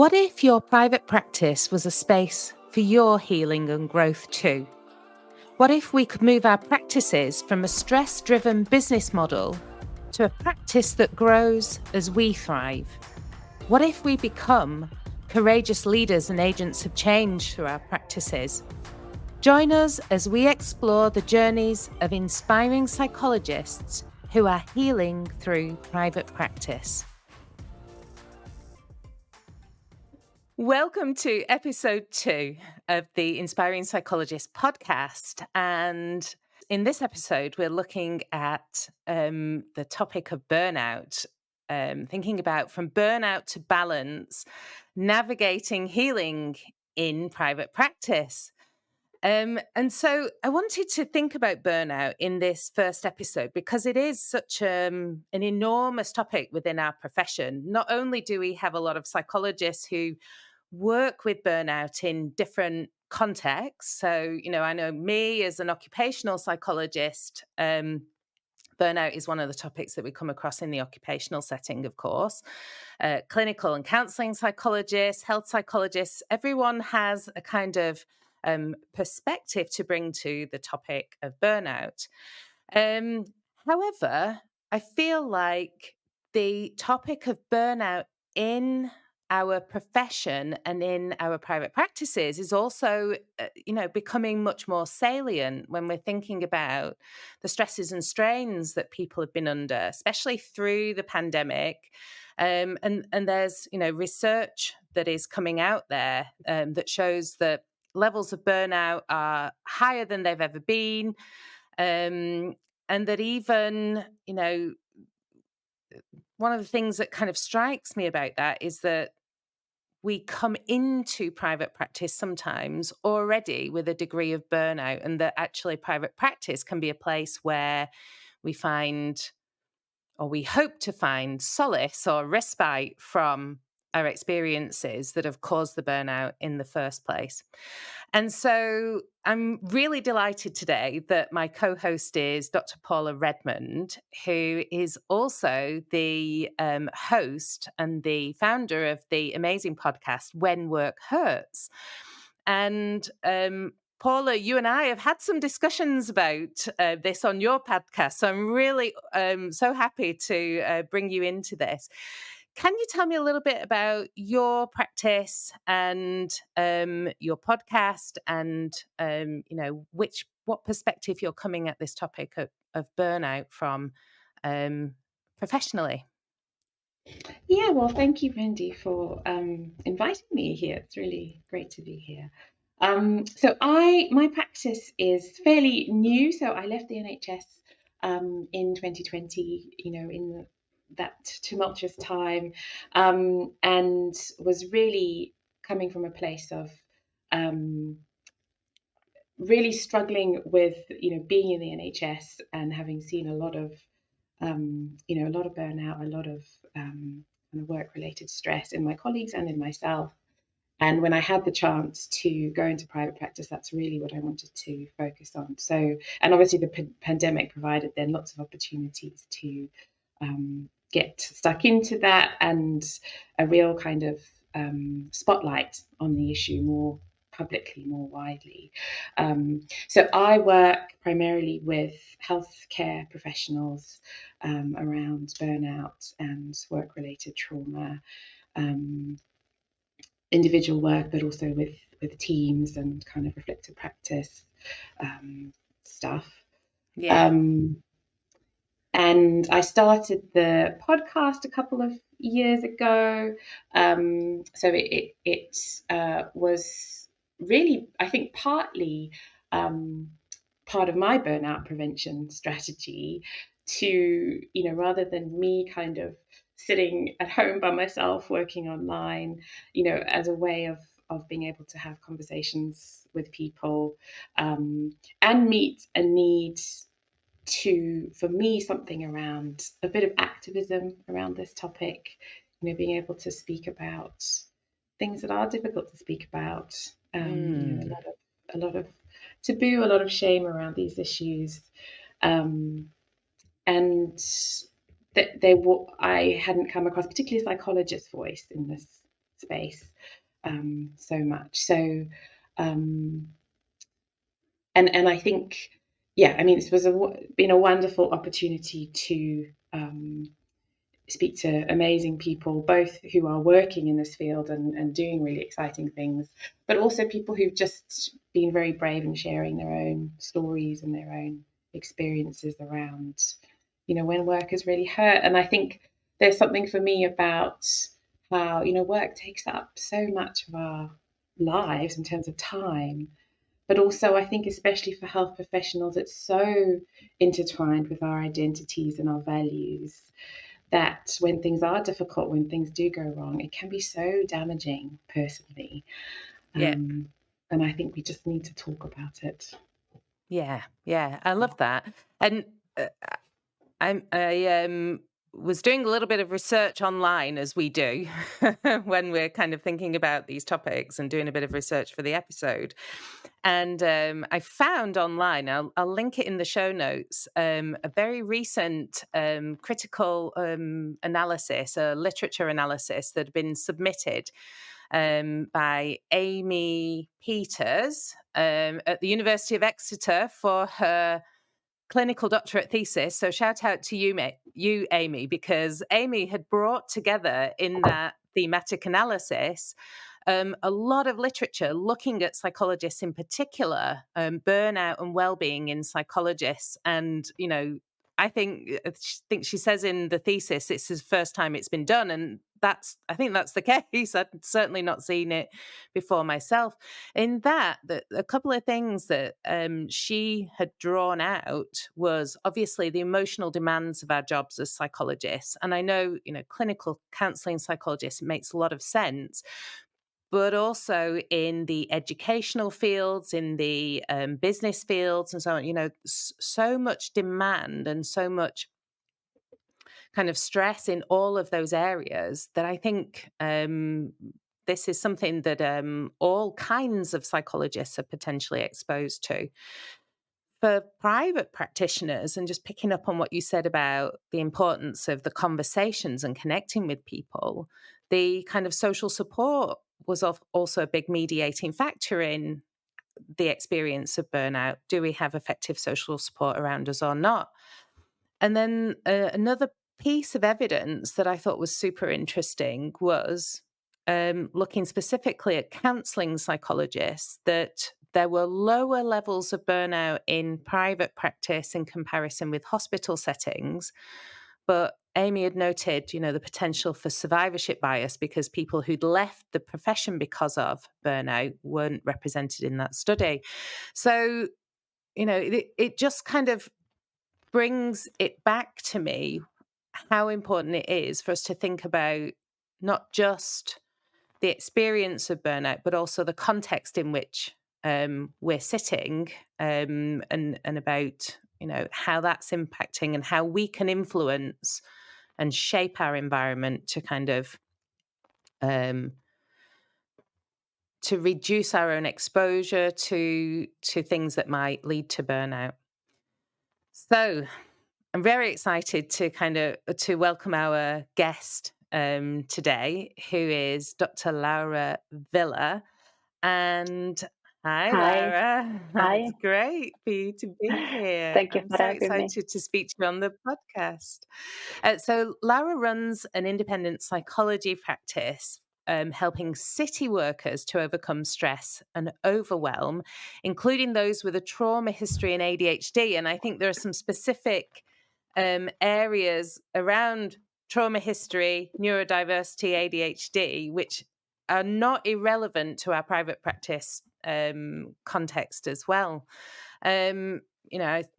What if your private practice was a space for your healing and growth too? What if we could move our practices from a stress-driven business model to a practice that grows as we thrive? What if we become courageous leaders and agents of change through our practices? Join us as we explore the journeys of inspiring psychologists who are healing through private practice. Welcome to episode 2 of the Inspiring Psychologist podcast. And in this episode, we're looking at the topic of burnout, thinking about from burnout to balance, navigating healing in private practice. And so I wanted to think about burnout in this first episode because it is such an enormous topic within our profession. Not only do we have a lot of psychologists who work with burnout in different contexts. So, I know me as an occupational psychologist, burnout is one of the topics that we come across in the occupational setting, of course. Clinical and counseling psychologists, health psychologists, everyone has a kind of perspective to bring to the topic of burnout. However, I feel like the topic of burnout in our profession and in our private practices is also, becoming much more salient when we're thinking about the stresses and strains that people have been under, especially through the pandemic. And there's, research that is coming out there that shows that levels of burnout are higher than they've ever been. And that even, one of the things that kind of strikes me about that is that we come into private practice sometimes already with a degree of burnout, and that actually private practice can be a place where we find, or we hope to find, solace or respite from our experiences that have caused the burnout in the first place. And so I'm really delighted today that my co-host is Dr. Paula Redmond, who is also the host and the founder of the amazing podcast, When Work Hurts. And Paula, you and I have had some discussions about this on your podcast, so I'm really so happy to bring you into this. Can you tell me a little bit about your practice and your podcast, and what perspective you're coming at this topic of burnout from professionally? Yeah, well, thank you, Wendy, for inviting me here. It's really great to be here. My practice is fairly new. So I left the NHS in 2020, in that tumultuous time, and was really coming from a place of really struggling with, being in the NHS and having seen a lot of, a lot of burnout, a lot of kind of work-related stress in my colleagues and in myself. And when I had the chance to go into private practice, that's really what I wanted to focus on. So, and obviously the pandemic provided then lots of opportunities to get stuck into that, and a real kind of spotlight on the issue more publicly, more widely. So I work primarily with healthcare professionals around burnout and work-related trauma, individual work, but also with teams and kind of reflective practice stuff. Yeah. And I started the podcast a couple of years ago. So it was really, I think, partly part of my burnout prevention strategy to, rather than me kind of sitting at home by myself working online, as a way of being able to have conversations with people and meet a need for me, something around a bit of activism around this topic, being able to speak about things that are difficult to speak about, a lot of taboo, a lot of shame around these issues, and I hadn't come across particularly a psychologist's voice in this space so much. So, um, and I think, yeah, I mean, this was been a wonderful opportunity to speak to amazing people, both who are working in this field and doing really exciting things, but also people who've just been very brave in sharing their own stories and their own experiences around, when work has really hurt. And I think there's something for me about how, work takes up so much of our lives in terms of time. But also, I think, especially for health professionals, it's so intertwined with our identities and our values that when things are difficult, when things do go wrong, it can be so damaging personally. Yeah. And I think we just need to talk about it. Yeah. Yeah. I love that. And I was doing a little bit of research online, as we do when we're kind of thinking about these topics, and doing a bit of research for the episode. And I found online, I'll link it in the show notes, a very recent critical analysis, a literature analysis that had been submitted by Amy Peters at the University of Exeter for her clinical doctorate thesis. So shout out to you, Amy, because Amy had brought together in that thematic analysis a lot of literature looking at psychologists in particular, burnout and well-being in psychologists. And, I think she says in the thesis it's the first time it's been done, and I think that's the case. I'd certainly not seen it before myself. In that a couple of things that she had drawn out was obviously the emotional demands of our jobs as psychologists. And I know, clinical counseling psychologists, it makes a lot of sense, but also in the educational fields, in the business fields, and so on. So much demand and so much kind of stress in all of those areas that I think this is something that all kinds of psychologists are potentially exposed to. For private practitioners, and just picking up on what you said about the importance of the conversations and connecting with people, the kind of social support was also a big mediating factor in the experience of burnout. Do we have effective social support around us or not? And then another piece of evidence that I thought was super interesting was looking specifically at counseling psychologists, that there were lower levels of burnout in private practice in comparison with hospital settings. But Amy had noted, the potential for survivorship bias because people who'd left the profession because of burnout weren't represented in that study. So, it just kind of brings it back to me how important it is for us to think about not just the experience of burnout, but also the context in which we're sitting, and about how that's impacting and how we can influence and shape our environment to kind of to reduce our own exposure to things that might lead to burnout. So I'm very excited to welcome our guest today, who is Dr. Laura Villa. And hi, Hi. Laura. It's Hi. great for you to be here. Thank you I'm for so having me. excited to speak to you on the podcast. So, Laura runs an independent psychology practice, helping city workers to overcome stress and overwhelm, including those with a trauma history and ADHD. And I think there are some specific areas around trauma history, neurodiversity, ADHD, which are not irrelevant to our private practice context as well. I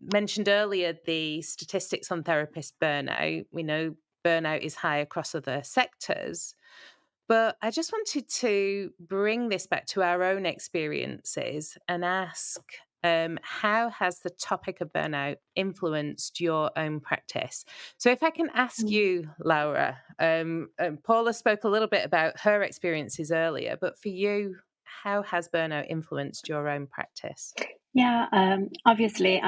mentioned earlier the statistics on therapist burnout. We know burnout is high across other sectors. But I just wanted to bring this back to our own experiences and ask, how has the topic of burnout influenced your own practice? So, if I can ask you, Laura, Paula spoke a little bit about her experiences earlier, but for you, how has burnout influenced your own practice? Yeah, obviously,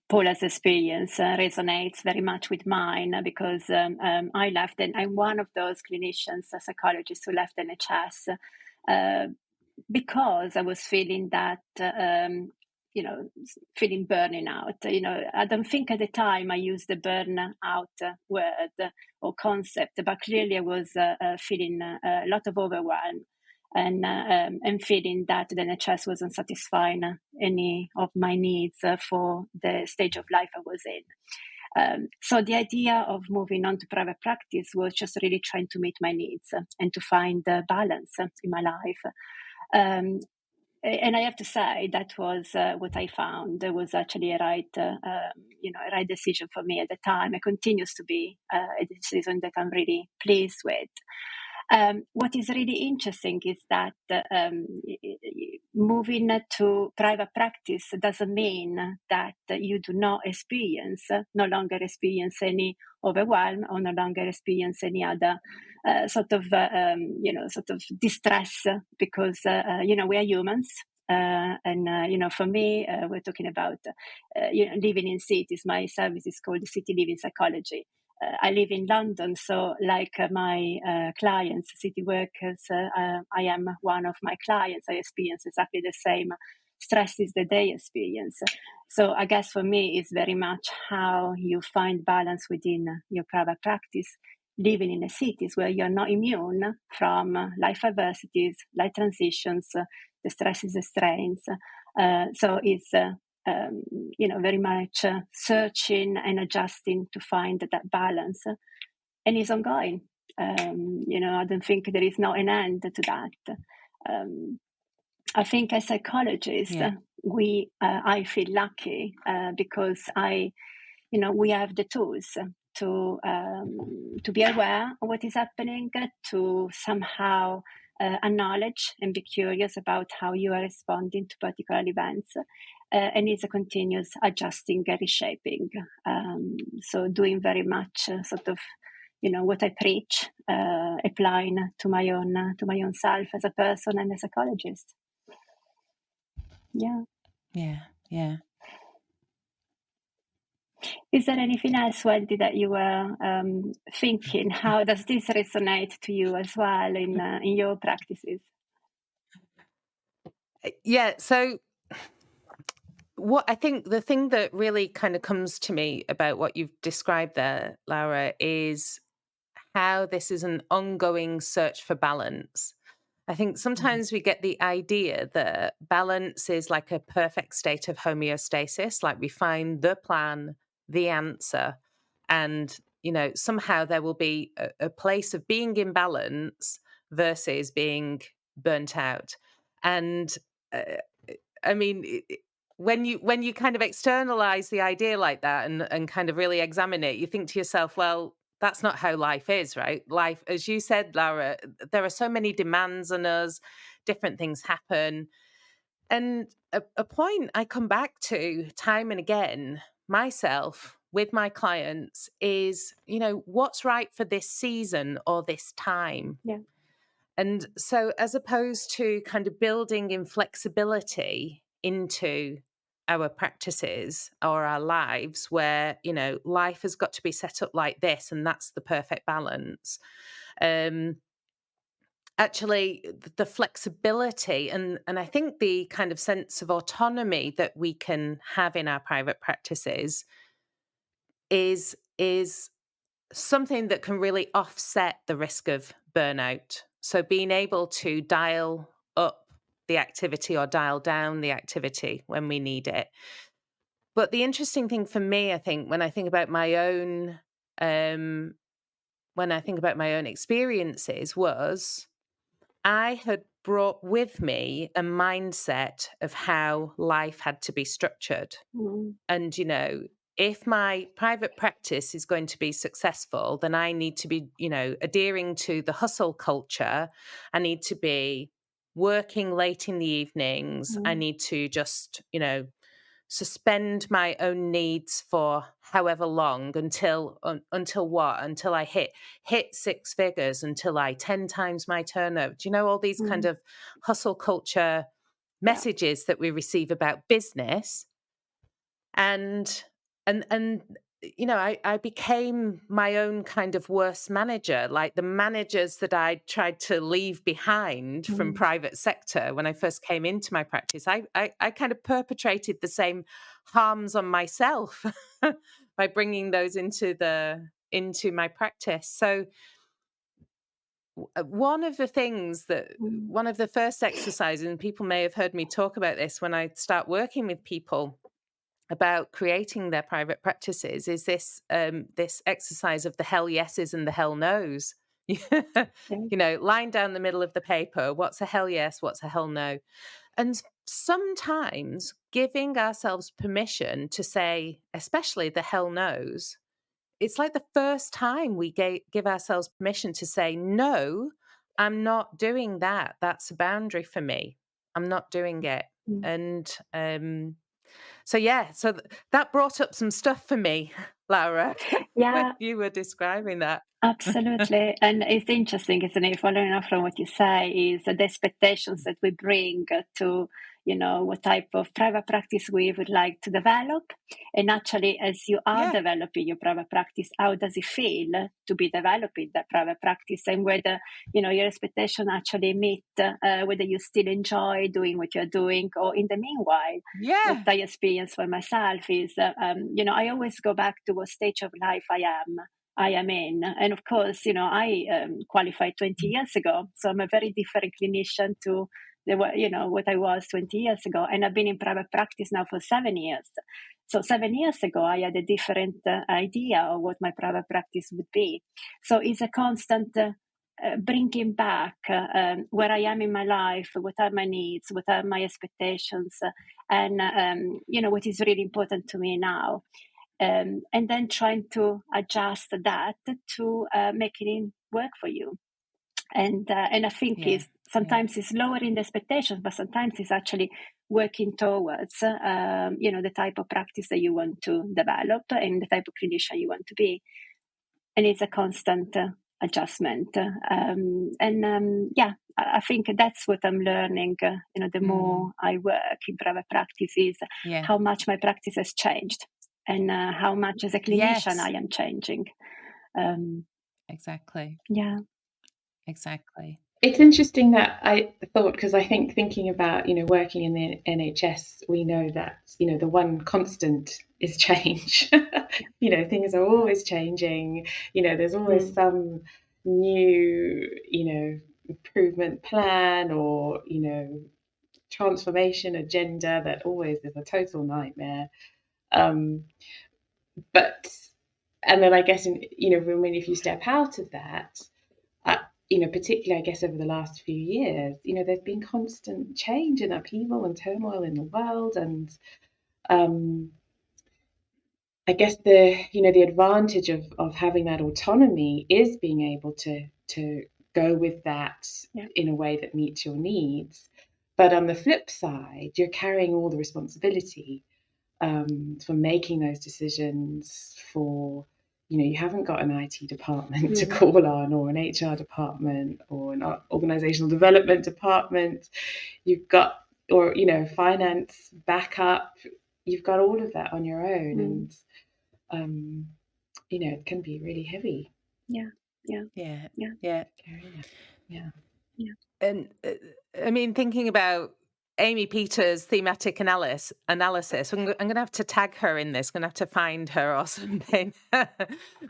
Paula's experience resonates very much with mine because I left, and I'm one of those clinicians, psychologists who left NHS uh, because I was feeling that, feeling burning out. I don't think at the time I used the burnout word or concept, but clearly I was feeling a lot of overwhelm and feeling that the NHS wasn't satisfying any of my needs for the stage of life I was in. So the idea of moving on to private practice was just really trying to meet my needs and to find balance in my life. Um, and I have to say that was what I found. It was actually a right decision for me at the time. It continues to be a decision that I'm really pleased with. What is really interesting is that moving to private practice doesn't mean that you do not no longer experience any overwhelm or no longer experience any other sort of distress because, we are humans. For me, we're talking about, living in cities. My service is called City Living Psychology. I live in London, so like my clients, city workers, I am one of my clients. I experience exactly the same stresses that they experience. So I guess for me, it's very much how you find balance within your private practice, living in the cities where you're not immune from life adversities, life transitions, the stresses, the strains. So it's very much searching and adjusting to find that balance, and it's ongoing. I don't think there is not an end to that. Um, I think as psychologists, Yeah. I feel lucky because we have the tools to be aware of what is happening, to somehow acknowledge and be curious about how you are responding to particular events. And it's a continuous adjusting and reshaping. So doing very much what I preach, applying to my own self as a person and a psychologist. Yeah. Yeah. Yeah. Is there anything else, Wendy, that you were thinking? How does this resonate to you as well in your practices? Yeah. So, what I think the thing that really kind of comes to me about what you've described there, Laura, is how this is an ongoing search for balance. I think Mm. sometimes we get the idea that balance is like a perfect state of homeostasis, like we find the plan, the answer, and somehow there will be a place of being in balance versus being burnt out. And uh, I mean, when you kind of externalize the idea like that and kind of really examine it, you think to yourself, well, that's not how life is, right? Life, as you said, Laura, there are so many demands on us, different things happen. And a point I come back to time and again myself with my clients is, what's right for this season or this time? Yeah. And so, as opposed to kind of building in flexibility into our practices or our lives, where, life has got to be set up like this and that's the perfect balance. Um, Actually, the flexibility and I think the kind of sense of autonomy that we can have in our private practices is something that can really offset the risk of burnout. So being able to dial up the activity or dial down the activity when we need it. But the interesting thing for me, I think, um, when I think about my own experiences, was I had brought with me a mindset of how life had to be structured. Mm. And, if my private practice is going to be successful, then I need to be, adhering to the hustle culture. I need to be working late in the evenings. I Mm. need to just, suspend my own needs for however long until what? Until I hit six figures, until I 10 times my turnover. Do you know all these kind Mm. of hustle culture messages that we receive about business. And I became my own kind of worst manager. Like the managers that I tried to leave behind from Mm. private sector when I first came into my practice, I kind of perpetrated the same harms on myself by bringing those into my practice. So one of the first exercises, and people may have heard me talk about this when I start working with people about creating their private practices, is this exercise of the hell yeses and the hell nos. Yeah. Line down the middle of the paper, what's a hell yes, what's a hell no. And sometimes giving ourselves permission to say, especially the hell no's, it's like the first time we give ourselves permission to say, no, I'm not doing that. That's a boundary for me. I'm not doing it. Mm. And so that brought up some stuff for me, Laura, when Yeah, you were describing that. absolutely. And it's interesting, isn't it? Following up from what you say, is the expectations that we bring to, what type of private practice we would like to develop. And actually, as you are Yeah, developing your private practice, how does it feel to be developing that private practice? And whether, your expectation actually meet, whether you still enjoy doing what you're doing, or in the meanwhile, what yeah, I experience for myself is, I always go back to what stage of life I am in. And of course, I qualified 20 years ago, so I'm a very different clinician to what I was 20 years ago. And I've been in private practice now for 7 years. So 7 years ago, I had a different idea of what my private practice would be. So it's a constant bringing back where I am in my life, what are my needs, what are my expectations, and what is really important to me now, and then trying to adjust that to making it work for you. And I think yeah, is yeah, sometimes it's lowering the expectations, but sometimes it's actually working towards the type of practice that you want to develop and the type of clinician you want to be. And it's a constant adjustment. I think that's what I'm learning. The mm, more I work in private practice, is yeah, how much my practice has changed, and how much as a clinician I yes, am changing. Um, exactly, yeah. exactly. It's interesting that I thought, because I think thinking about, working in the NHS, we know that, the one constant is change. Things are always changing. There's always Mm. some new, improvement plan or, transformation agenda that always is a total nightmare. Um, but, and then I guess, if you step out of that, uh, particularly I guess over the last few years, there's been constant change and upheaval and turmoil in the world, and um, I guess the advantage of having that autonomy is being able to go with that Yeah. in a way that meets your needs. But on the flip side, you're carrying all the responsibility for making those decisions. You haven't got an IT department to Mm. call on, or an HR department, or an organizational development department. You've got, or finance backup. You've got all of that on your own, Mm. and it can be really heavy Yeah. Yeah. Yeah, Yeah. yeah. carrying it. Yeah. Yeah. And I mean, thinking about Amy Peters' thematic analysis, I'm going to have to tag her in this. I'm going to have to find her or something.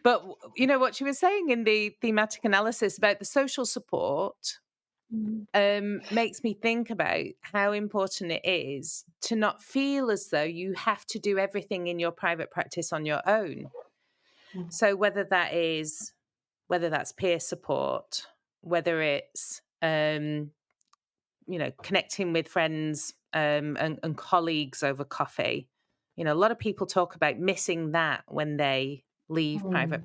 But what she was saying in the thematic analysis about the social support Mm. makes me think about how important it is to not feel as though you have to do everything in your private practice on your own. Mm. So whether that's peer support, whether it's connecting with friends and colleagues over coffee. A lot of people talk about missing that when they leave Mm.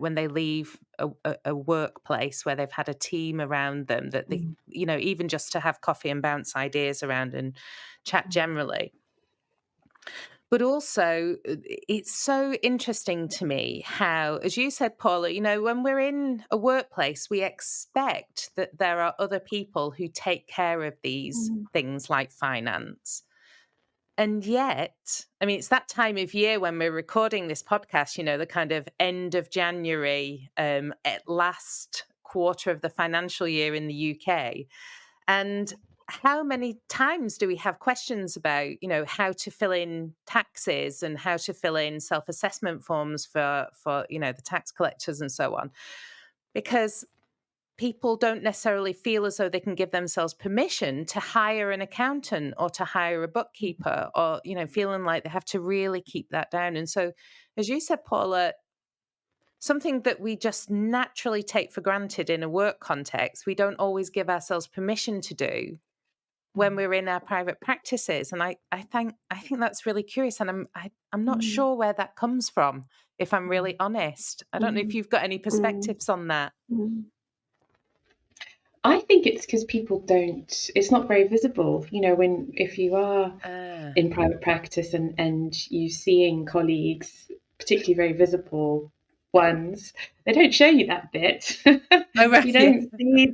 when they leave a workplace where they've had a team around them that they, Mm. even just to have coffee and bounce ideas around and chat generally. But also, it's so interesting to me how, as you said, Paula, when we're in a workplace, we expect that there are other people who take care of these things like finance. And yet, I mean, it's that time of year when we're recording this podcast, the kind of end of January, at last quarter of the financial year in the UK. And how many times do we have questions about, how to fill in taxes and how to fill in self-assessment forms for the tax collectors and so on? Because people don't necessarily feel as though they can give themselves permission to hire an accountant or to hire a bookkeeper, or, feeling like they have to really keep that down. And so, as you said, Paula, something that we just naturally take for granted in a work context, we don't always give ourselves permission to do when we're in our private practices. And I think that's really curious. And I'm not sure where that comes from, if I'm really honest. I don't know if you've got any perspectives on that. I think it's because people don't, it's not very visible. If you are in private practice and you seeing colleagues, particularly very visible ones, they don't show you that bit. You don't see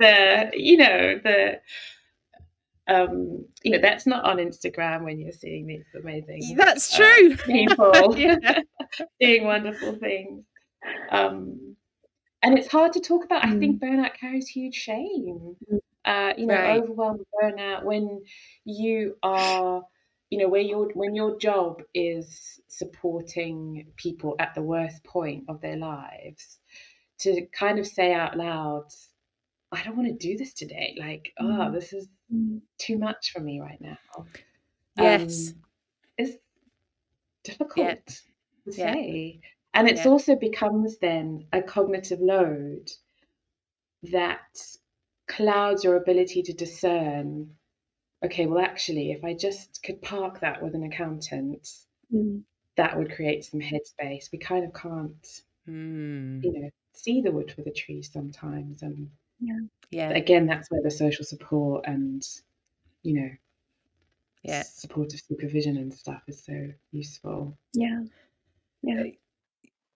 that's not on Instagram when you're seeing these amazing That's true. people doing wonderful things. And it's hard to talk about. I think burnout carries huge shame. Right. Overwhelmed burnout when you are, when your job is supporting people at the worst point of their lives, to kind of say out loud, I don't want to do this today. Like, this is too much for me right now. Yes. It's difficult to Yeah. say. And it's also becomes then a cognitive load that clouds your ability to discern, okay, well, actually, if I just could park that with an accountant, that would create some headspace. We kind of can't, see the wood for the trees sometimes. And again, that's where the social support and, supportive supervision and stuff is so useful. Yeah.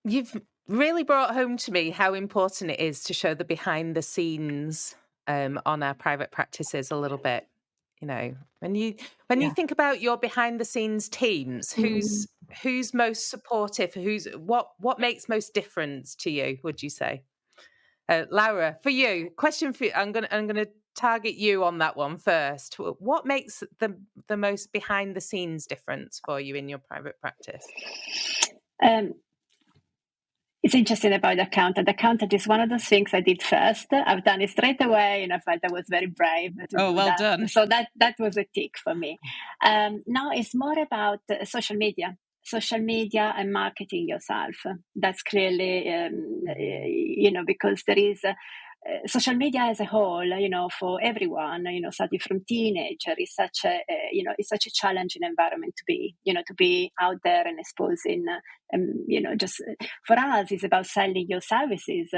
You've really brought home to me how important it is to show the behind the scenes on our private practices a little bit. When you think about your behind the scenes teams, who's most supportive? What makes most difference to you? Would you say, Laura? For you, question for you. I'm gonna target you on that one first. What makes the most behind the scenes difference for you in your private practice? It's interesting about the accountant. The accountant is one of those things I did first. I've done it straight away, and I felt I was very brave to do well that. Done. So that was a tick for me. Now it's more about social media and marketing yourself. That's clearly, because there is social media as a whole, for everyone, starting from teenager, is such a, it's such a challenging environment to be out there and exposing, just for us, it's about selling your services,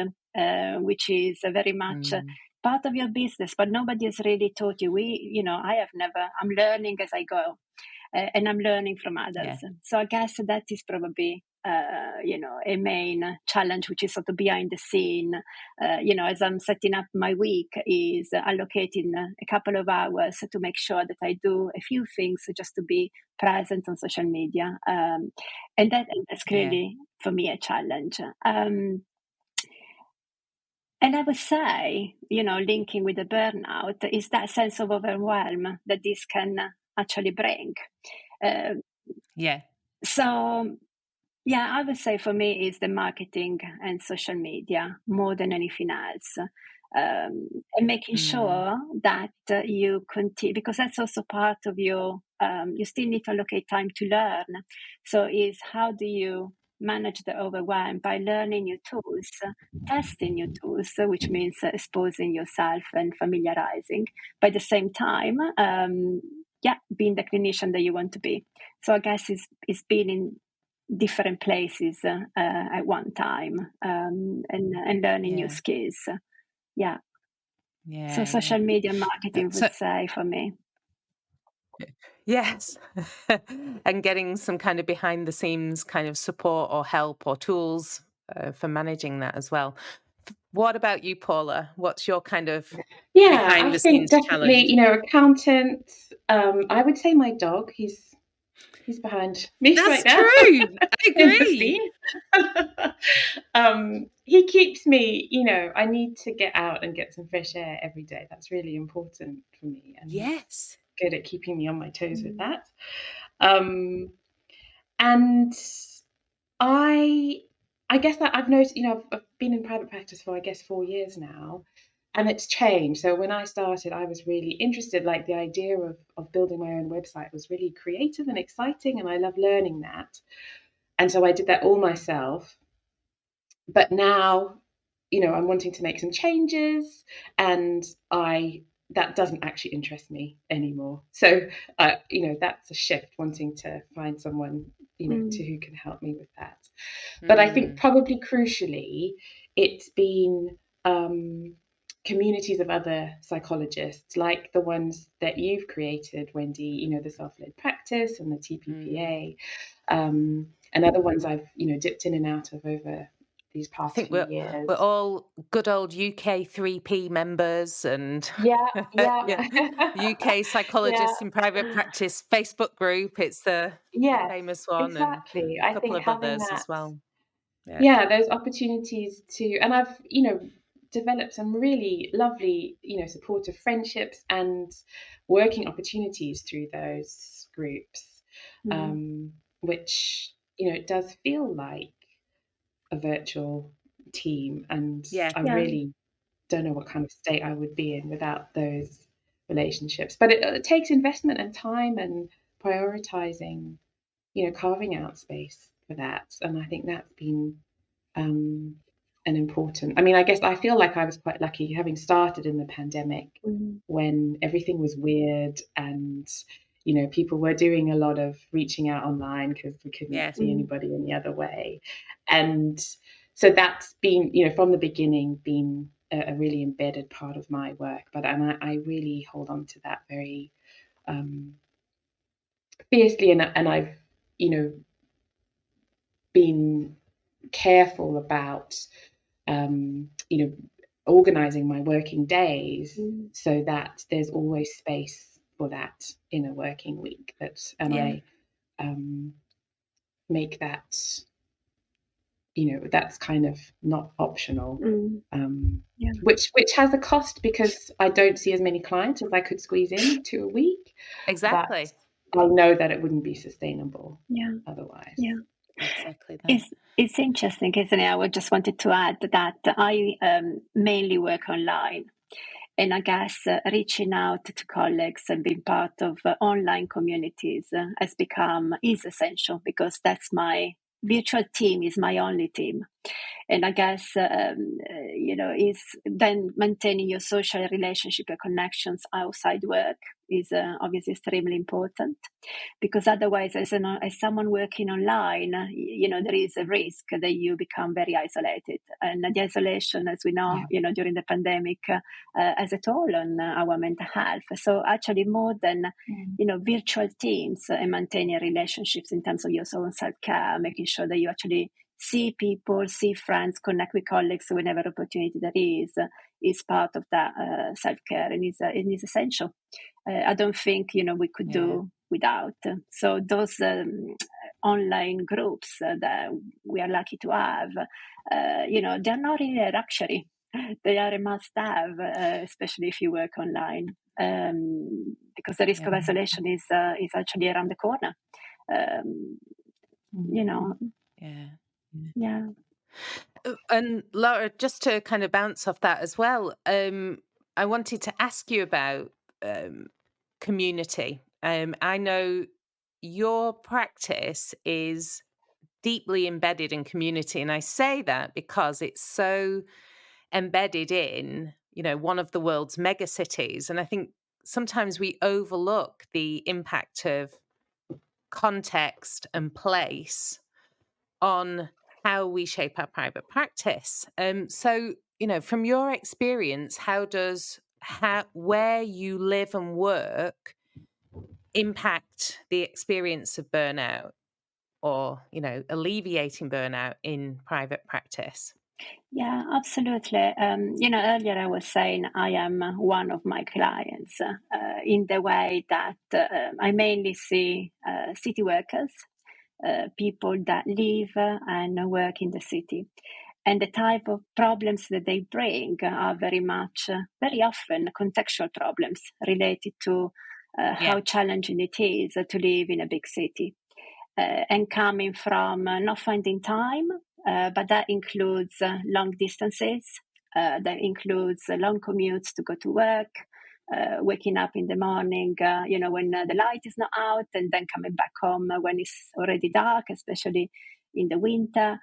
which is very much part of your business, but nobody has really taught you. I'm learning as I go. And I'm learning from others. So I guess that is probably, a main challenge, which is sort of behind the scene. As I'm setting up my week, is allocating a couple of hours to make sure that I do a few things just to be present on social media. And that's clearly, for me, a challenge. And I would say, linking with the burnout is that sense of overwhelm that this can actually bring. So, I would say for me is the marketing and social media more than anything else. And making sure that you continue, because that's also part of your, you still need to allocate time to learn. So is how do you manage the overwhelm by learning new tools, testing new tools, which means exposing yourself and familiarizing, but at the same time, being the clinician that you want to be. So I guess it's being in different places at one time, and learning new skills. So social media marketing would say for me. Yes. And getting some kind of behind the scenes kind of support or help or tools for managing that as well. What about you, Paula? What's your kind of Yeah, I behind the think scenes definitely, challenge? accountants. I would say my dog. He's behind me right That's now true. I in the agree. scene. He keeps me. I need to get out and get some fresh air every day. That's really important for me, and he's Yes. good at keeping me on my toes with Mm. that. Um, and I I guess that I've noticed, I've been in private practice for, I guess, 4 years now, and it's changed. So when I started, I was really interested. Like, the idea of building my own website was really creative and exciting, and I love learning that. And so I did that all myself. But now, I'm wanting to make some changes, and I that doesn't actually interest me anymore. So, that's a shift, wanting to find someone, Mm. to who can help me with that. But I think Mm, probably crucially, it's been communities of other psychologists, like the ones that you've created, Wendy, the self-led practice and the mm. TPPA, and other ones I've, dipped in and out of over these I past think few we're years. all good old UK 3P members and Yeah, yeah, yeah, UK yeah. psychologists in private practice Facebook group. It's the Yes, famous one and exactly. a I couple think of having others that, as well. Yeah. yeah, those opportunities and I've, developed some really lovely, supportive friendships and working opportunities through those groups, Mm. which, it does feel like a virtual team. And Yeah. I Yeah. really don't know what kind of state I would be in without those relationships. But it takes investment and time and prioritizing, carving out space for that. And I think that's been um, an important. I mean, I guess I feel like I was quite lucky having started in the pandemic Mm. when everything was weird, and people were doing a lot of reaching out online because we couldn't Yeah. see Mm. anybody any other way. And so that's been, from the beginning, been a really embedded part of my work. I really hold on to that very um, fiercely, and I've, you know been careful about organizing my working days Mm. so that there's always space for that in a working week. And Yeah. I make that, that's kind of not optional, Mm. Yeah. which has a cost because I don't see as many clients as I could squeeze in to a week. But Exactly. I know that it wouldn't be sustainable Yeah. otherwise. Yeah. Exactly that. It's interesting, isn't it? I just wanted to add that I mainly work online. And I guess reaching out to colleagues and being part of online communities is essential, because that's my virtual team is my only team. And I guess is then maintaining your social relationship and connections outside work is obviously extremely important, because otherwise, as someone working online, there is a risk that you become very isolated, and the isolation, as we know, Yeah. during the pandemic, has a toll on our mental health. So actually, more than Mm. virtual teams and maintaining relationships in terms of your own self-care, making sure that you actually see people, see friends, connect with colleagues whenever opportunity there is part of that self-care, and it is essential. I don't think we could Yeah. do without. So those online groups that we are lucky to have, they're not really a luxury. They are a must-have, especially if you work online, because the risk Yeah. of isolation is actually around the corner. Um, you Mm. know, Yeah. yeah. And Laura, just to kind of bounce off that as well, I wanted to ask you about um, community. I know your practice is deeply embedded in community, and I say that because it's so embedded in, one of the world's mega cities. And I think sometimes we overlook the impact of context and place on how we shape our private practice. So, from your experience, where you live and work impact the experience of burnout or, alleviating burnout in private practice? Yeah, absolutely. Earlier I was saying I am one of my clients in the way that I mainly see city workers, people that live and work in the city. And the type of problems that they bring are very often contextual problems related to Yeah. how challenging it is to live in a big city. And coming from not finding time, but that includes long distances, that includes long commutes to go to work, waking up in the morning, when the light is not out, and then coming back home when it's already dark, especially in the winter.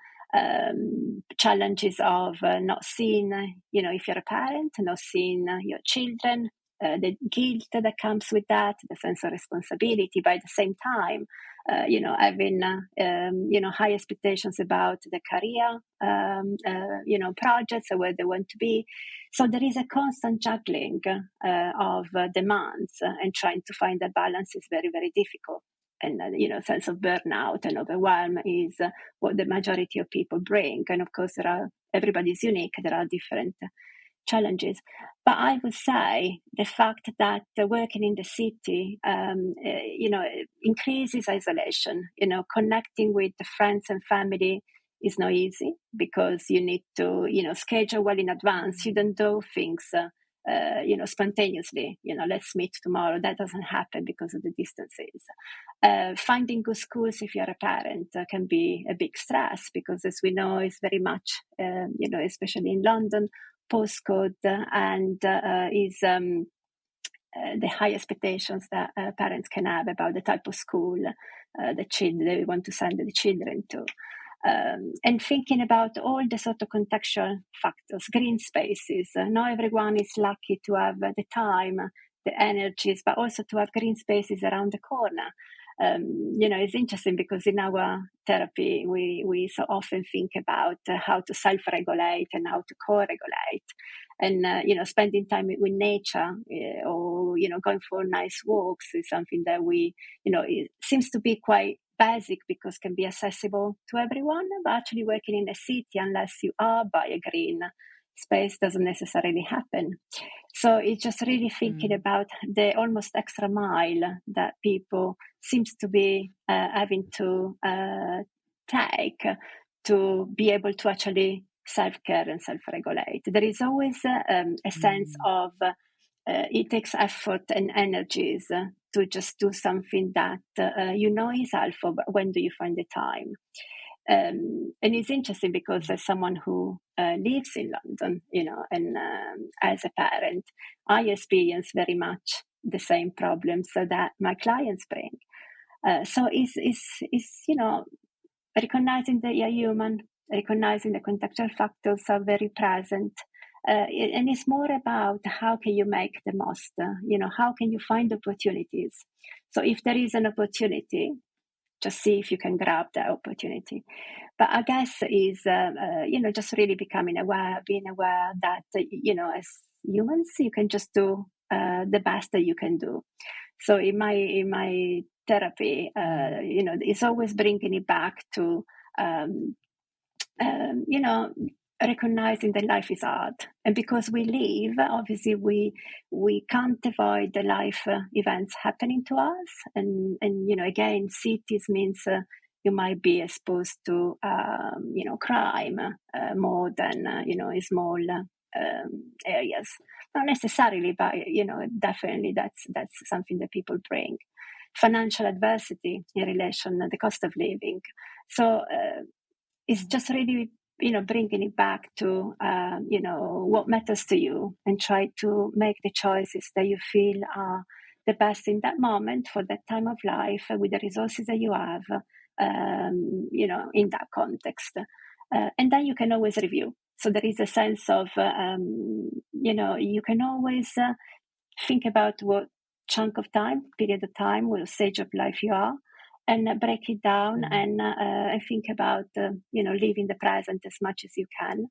Challenges of not seeing, if you're a parent, not seeing your children, the guilt that comes with that, the sense of responsibility, but at the same time, having high expectations about the career, projects or where they want to be. So there is a constant juggling of demands, and trying to find a balance is very, very difficult. And sense of burnout and overwhelm is what the majority of people bring. And of course, everybody's unique. There are different challenges. But I would say the fact that working in the city, increases isolation. Connecting with the friends and family is not easy because you need to, schedule well in advance. You don't do things, spontaneously. Let's meet tomorrow. That doesn't happen because of the distances. Finding good schools if you're a parent can be a big stress because, as we know, it's very much, especially in London, postcode and is the high expectations that parents can have about the type of school they want to send the children to. And thinking about all the sort of contextual factors, green spaces. Not everyone is lucky to have the time, the energies, but also to have green spaces around the corner. It's interesting because in our therapy, we so often think about how to self-regulate and how to co-regulate. And, spending time with nature or, going for nice walks is something that it seems to be quite basic because can be accessible to everyone. But actually working in a city, unless you are by a green space, doesn't necessarily happen. So it's just really thinking about the almost extra mile that people seems to be having to take to be able to actually self-care and self-regulate. There is always a sense of it takes effort and energies to just do something that is helpful, but when do you find the time? And it's interesting because as someone who lives in London, and as a parent, I experience very much the same problems that my clients bring. So it's recognizing that you're human, recognizing the contextual factors are very present. And it's more about how can you make the most, how can you find opportunities. So if there is an opportunity, just see if you can grab that opportunity. But I guess is, just really becoming aware, being aware that, as humans, you can just do the best that you can do. So in my therapy, it's always bringing it back to, um, recognizing that life is hard, and because we live, obviously we can't avoid the life events happening to us, and again, cities means you might be exposed to crime more than in small areas. Not necessarily, but definitely that's something that people bring. Financial adversity in relation to the cost of living. So it's just really bringing it back to what matters to you, and try to make the choices that you feel are the best in that moment for that time of life with the resources that you have in that context, and then you can always review. So there is a sense of you can always think about what chunk of time, period of time, what stage of life you are, and break it down and think about living the present as much as you can.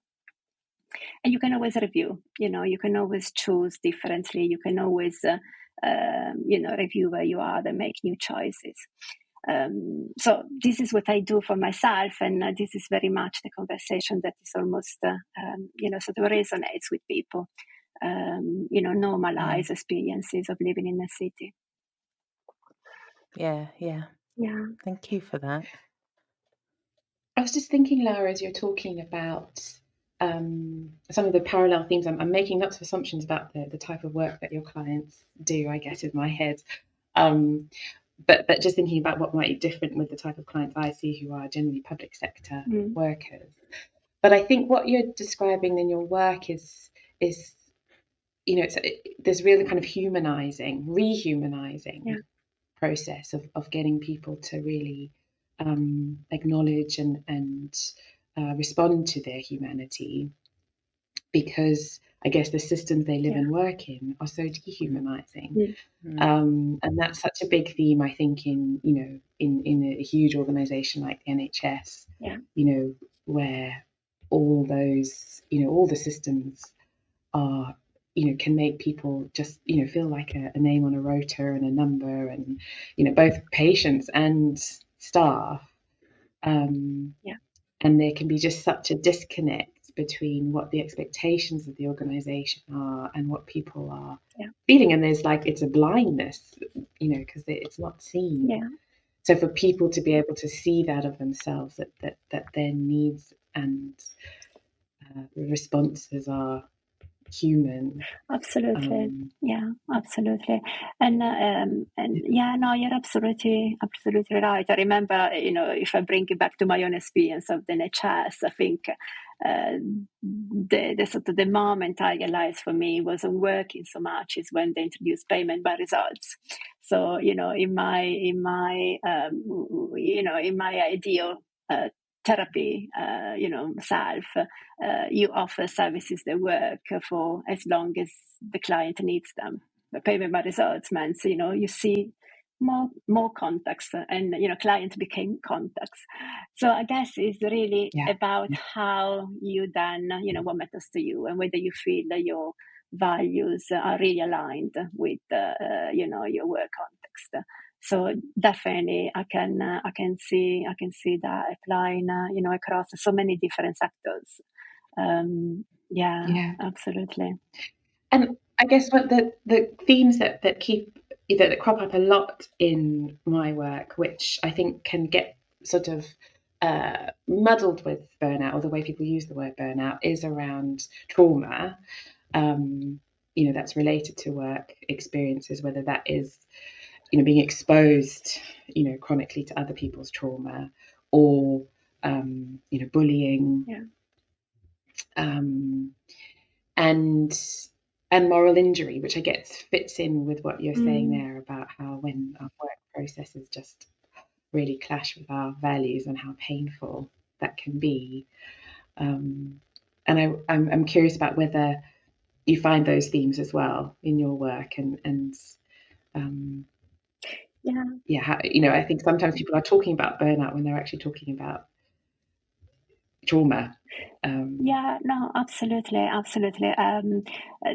And you can always review. You can always choose differently. You can always review where you are and make new choices. So this is what I do for myself, and this is very much the conversation that is almost, sort of resonates with people. Normalize experiences of living in a city. Yeah. Yeah. Thank you for that. I was just thinking, Laura, as you're talking about some of the parallel themes, I'm making lots of assumptions about the type of work that your clients do, I guess, in my head. But just thinking about what might be different with the type of clients I see who are generally public sector workers. But I think what you're describing in your work is there's really kind of rehumanizing process of getting people to really acknowledge and respond to their humanity, because I guess the systems they live and work in are so dehumanizing. And that's such a big theme, I think, in a huge organization like the NHS, where all those, all the systems are, can make people just, feel like a name on a rota and a number, and, both patients and staff. And there can be just such a disconnect between what the expectations of the organization are and what people are feeling. And there's it's a blindness, because it's not seen. So for people to be able to see that of themselves, that their needs and responses are human. Absolutely. Absolutely. And you're absolutely right. I remember, if I bring it back to my own experience of the NHS, I think the sort of the moment I realized for me wasn't working so much is when they introduced payment by results. So, in my ideal therapy, self, you offer services that work for as long as the client needs them. But payment by results means, you see more contacts, and, client became contacts. So I guess it's really about how you then, what matters to you, and whether you feel that your values are really aligned with, your work context. So definitely, I can see that applying, across so many different sectors. Absolutely. And I guess what the themes that crop up a lot in my work, which I think can get sort of muddled with burnout, or the way people use the word burnout, is around trauma. That's related to work experiences, whether that is being exposed, chronically to other people's trauma, or bullying, and moral injury, which I guess fits in with what you're saying there about how when our work processes just really clash with our values and how painful that can be. And I'm curious about whether you find those themes as well in your work, and how, I think sometimes people are talking about burnout when they're actually talking about trauma. Absolutely.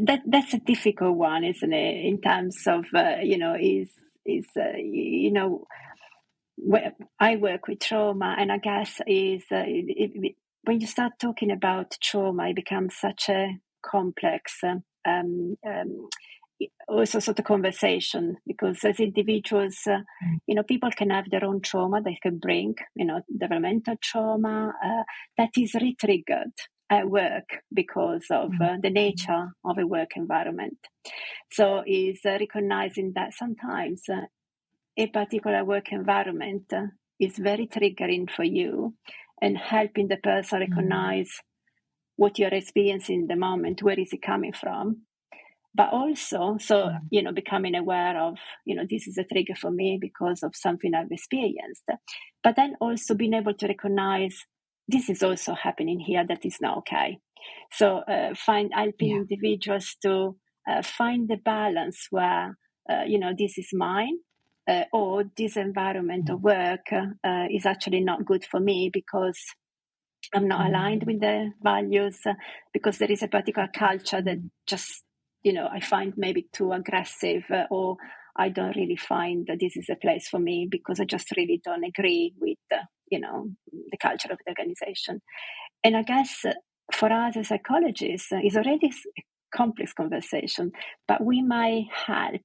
That's a difficult one, isn't it? In terms of I work with trauma, and I guess when you start talking about trauma, it becomes such a complex also sort of conversation, because as individuals, people can have their own trauma they can bring, developmental trauma that is re-triggered at work because of the nature of a work environment. So is recognizing that sometimes a particular work environment is very triggering for you, and helping the person recognize what you're experiencing in the moment, where is it coming from. But also, becoming aware of, this is a trigger for me because of something I've experienced. But then also being able to recognize this is also happening here, that is not okay. So helping individuals to find the balance where, this is mine, or this environment of work is actually not good for me because I'm not aligned with the values, because there is a particular culture that just I find maybe too aggressive, or I don't really find that this is a place for me because I just really don't agree with, the culture of the organization. And I guess for us as psychologists, it's already a complex conversation, but we might help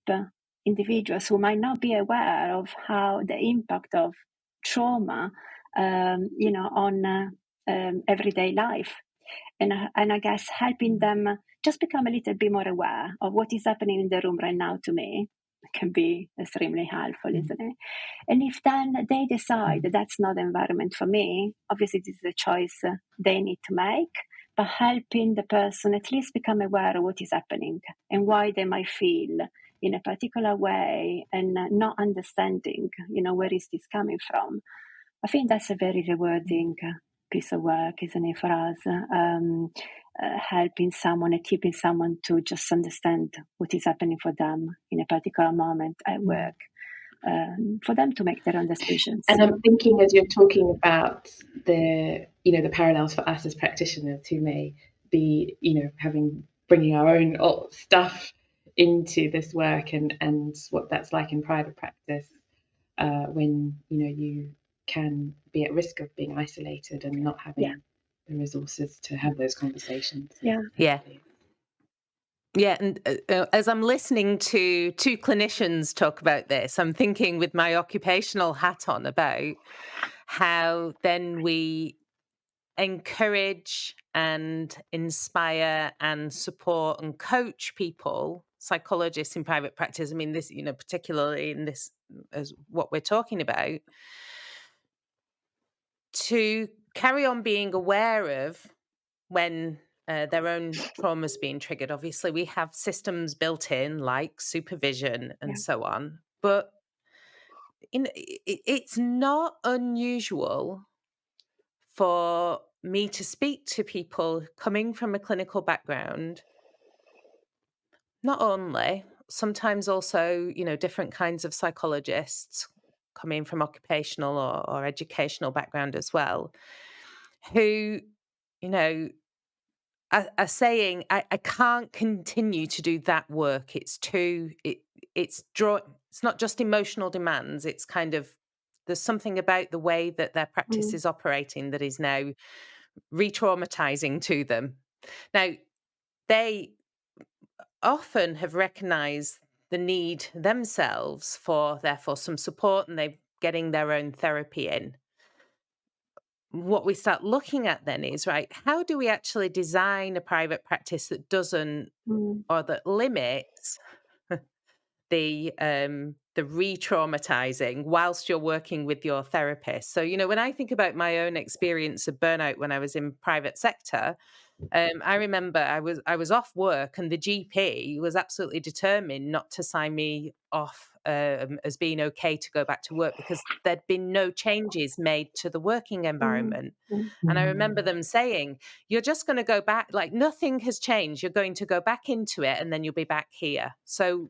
individuals who might not be aware of how the impact of trauma, on everyday life. And I guess helping them just become a little bit more aware of what is happening in the room right now to me can be extremely helpful, isn't it? And if then they decide that that's not the environment for me, obviously this is a choice they need to make, but helping the person at least become aware of what is happening and why they might feel in a particular way, and not understanding, where is this coming from. I think that's a very rewarding piece of work, isn't it, for us? Helping someone and keeping someone to just understand what is happening for them in a particular moment at work, for them to make their own decisions. And I'm thinking, as you're talking about the parallels for us as practitioners who may be, bringing our own stuff into this work, and what that's like in private practice, when you can be at risk of being isolated and not having the resources to have those conversations. Yeah, and as I'm listening to two clinicians talk about this, I'm thinking with my occupational hat on about how then we encourage and inspire and support and coach people, psychologists in private practice. I mean, this, particularly in this, as what we're talking about, to carry on being aware of when their own trauma's being triggered. Obviously, we have systems built in like supervision and so on, but it's not unusual for me to speak to people coming from a clinical background, not only, sometimes also, different kinds of psychologists coming from occupational or educational background as well, who, are saying, I can't continue to do that work. It's it's not just emotional demands. It's kind of, there's something about the way that their practice is operating that is now re-traumatizing to them. Now, they often have recognized the need themselves for, therefore, some support, and they're getting their own therapy in. What we start looking at then is, right, how do we actually design a private practice that doesn't or that limits the re-traumatizing whilst you're working with your therapist? So, when I think about my own experience of burnout when I was in private sector, I remember I was off work, and the GP was absolutely determined not to sign me off as being okay to go back to work because there'd been no changes made to the working environment. And I remember them saying, "You're just going to go back, like nothing has changed. You're going to go back into it, and then you'll be back here. So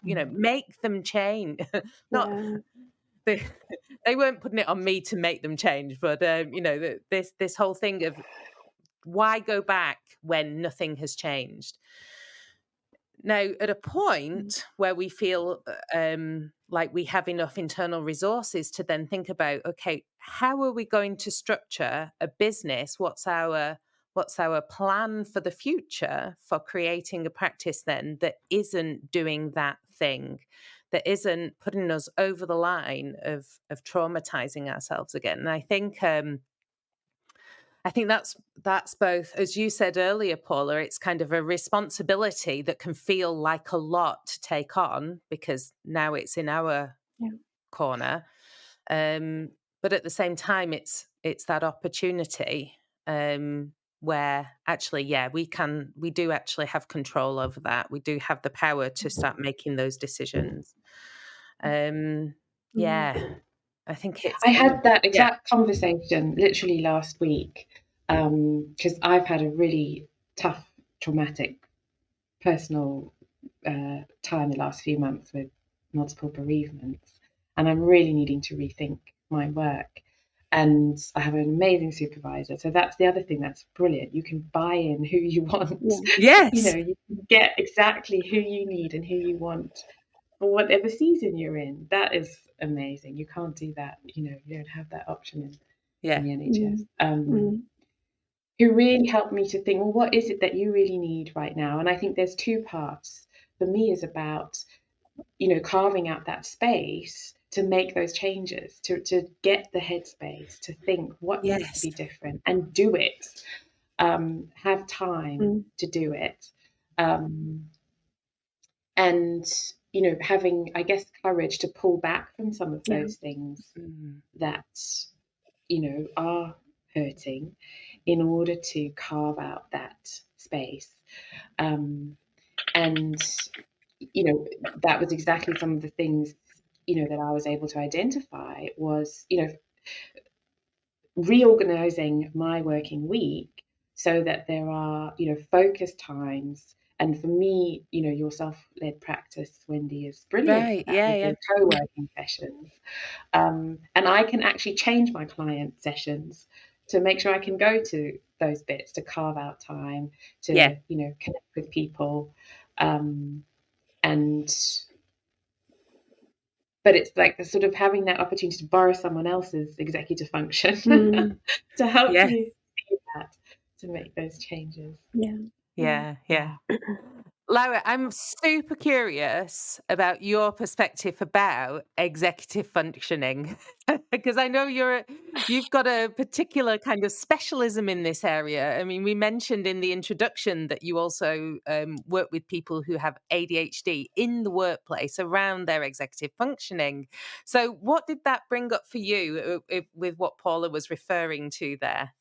make them change." Not they, they weren't putting it on me to make them change, but this whole thing of, why go back when nothing has changed? Now, at a point where we feel like we have enough internal resources to then think about, okay, how are we going to structure a business? What's our plan for the future for creating a practice then that isn't doing that thing, that isn't putting us over the line of traumatizing ourselves again? And I think that's both, as you said earlier, Paula, it's kind of a responsibility that can feel like a lot to take on because now it's in our corner. But at the same time, it's that opportunity where actually, we do actually have control over that. We do have the power to start making those decisions. I think it's. I had that exact conversation literally last week, because I've had a really tough, traumatic, personal time the last few months with multiple bereavements, and I'm really needing to rethink my work. and I have an amazing supervisor. So that's the other thing that's brilliant. You can buy in who you want. Yeah. Yes. You can get exactly who you need and who you want for whatever season you're in. That is amazing. You can't do that. You don't have that option in Yeah. the NHS. Mm. Mm. Who really helped me to think, well, what is it that you really need right now? And I think there's two parts. For me, is about carving out that space to make those changes, to get the headspace, to think what needs to Yes. be different and do it. Have time Mm. to do it. Um, and having, I guess, courage to pull back from some of Yeah. those things Mm. that are hurting in order to carve out that space. And that was exactly some of the things that I was able to identify was reorganizing my working week so that there are focused times. And for me, your self-led practice, Wendy, is brilliant for Right. that Yeah. with Yeah. the co-working sessions. And I can actually change my client sessions to make sure I can go to those bits, to carve out time, Yeah. to connect with people. um, and but it's like the sort of having that opportunity to borrow someone else's executive function Mm. to help Yeah. you see that, to make those changes. Yeah. Yeah. Yeah. Yeah. Laura, I'm super curious about your perspective about executive functioning because I know you've got a particular kind of specialism in this area. I mean, we mentioned in the introduction that you also work with people who have ADHD in the workplace around their executive functioning. So, what did that bring up for you with what Paula was referring to there?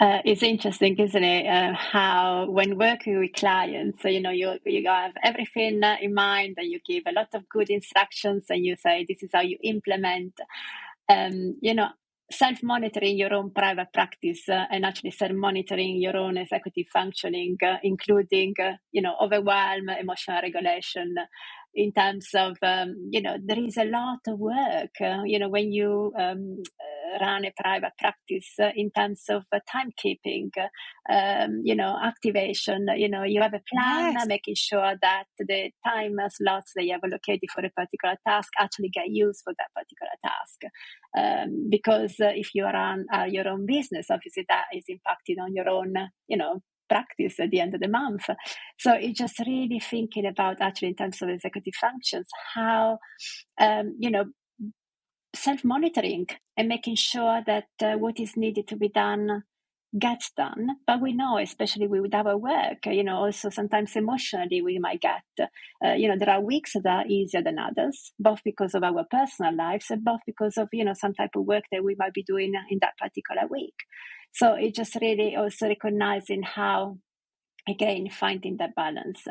It's interesting, isn't it? How when working with clients, so, you have everything in mind, and you give a lot of good instructions, and you say this is how you implement. Um, you know, Self-monitoring your own private practice, and actually self-monitoring your own executive functioning, including overwhelm, emotional regulation. In terms of there is a lot of work. When you run a private practice, in terms of timekeeping, activation. You have a plan, Yes. making sure that the time slots that you have allocated for a particular task actually get used for that particular task. Because if you run your own business, obviously that is impacted on your own, practice at the end of the month. So it's just really thinking about, actually, in terms of executive functions, how you know self-monitoring and making sure that what is needed to be done gets done. But we know, especially with our work, also sometimes emotionally we might get, there are weeks that are easier than others, both because of our personal lives and both because of, some type of work that we might be doing in that particular week. So it just really also recognizing how, again, finding that balance.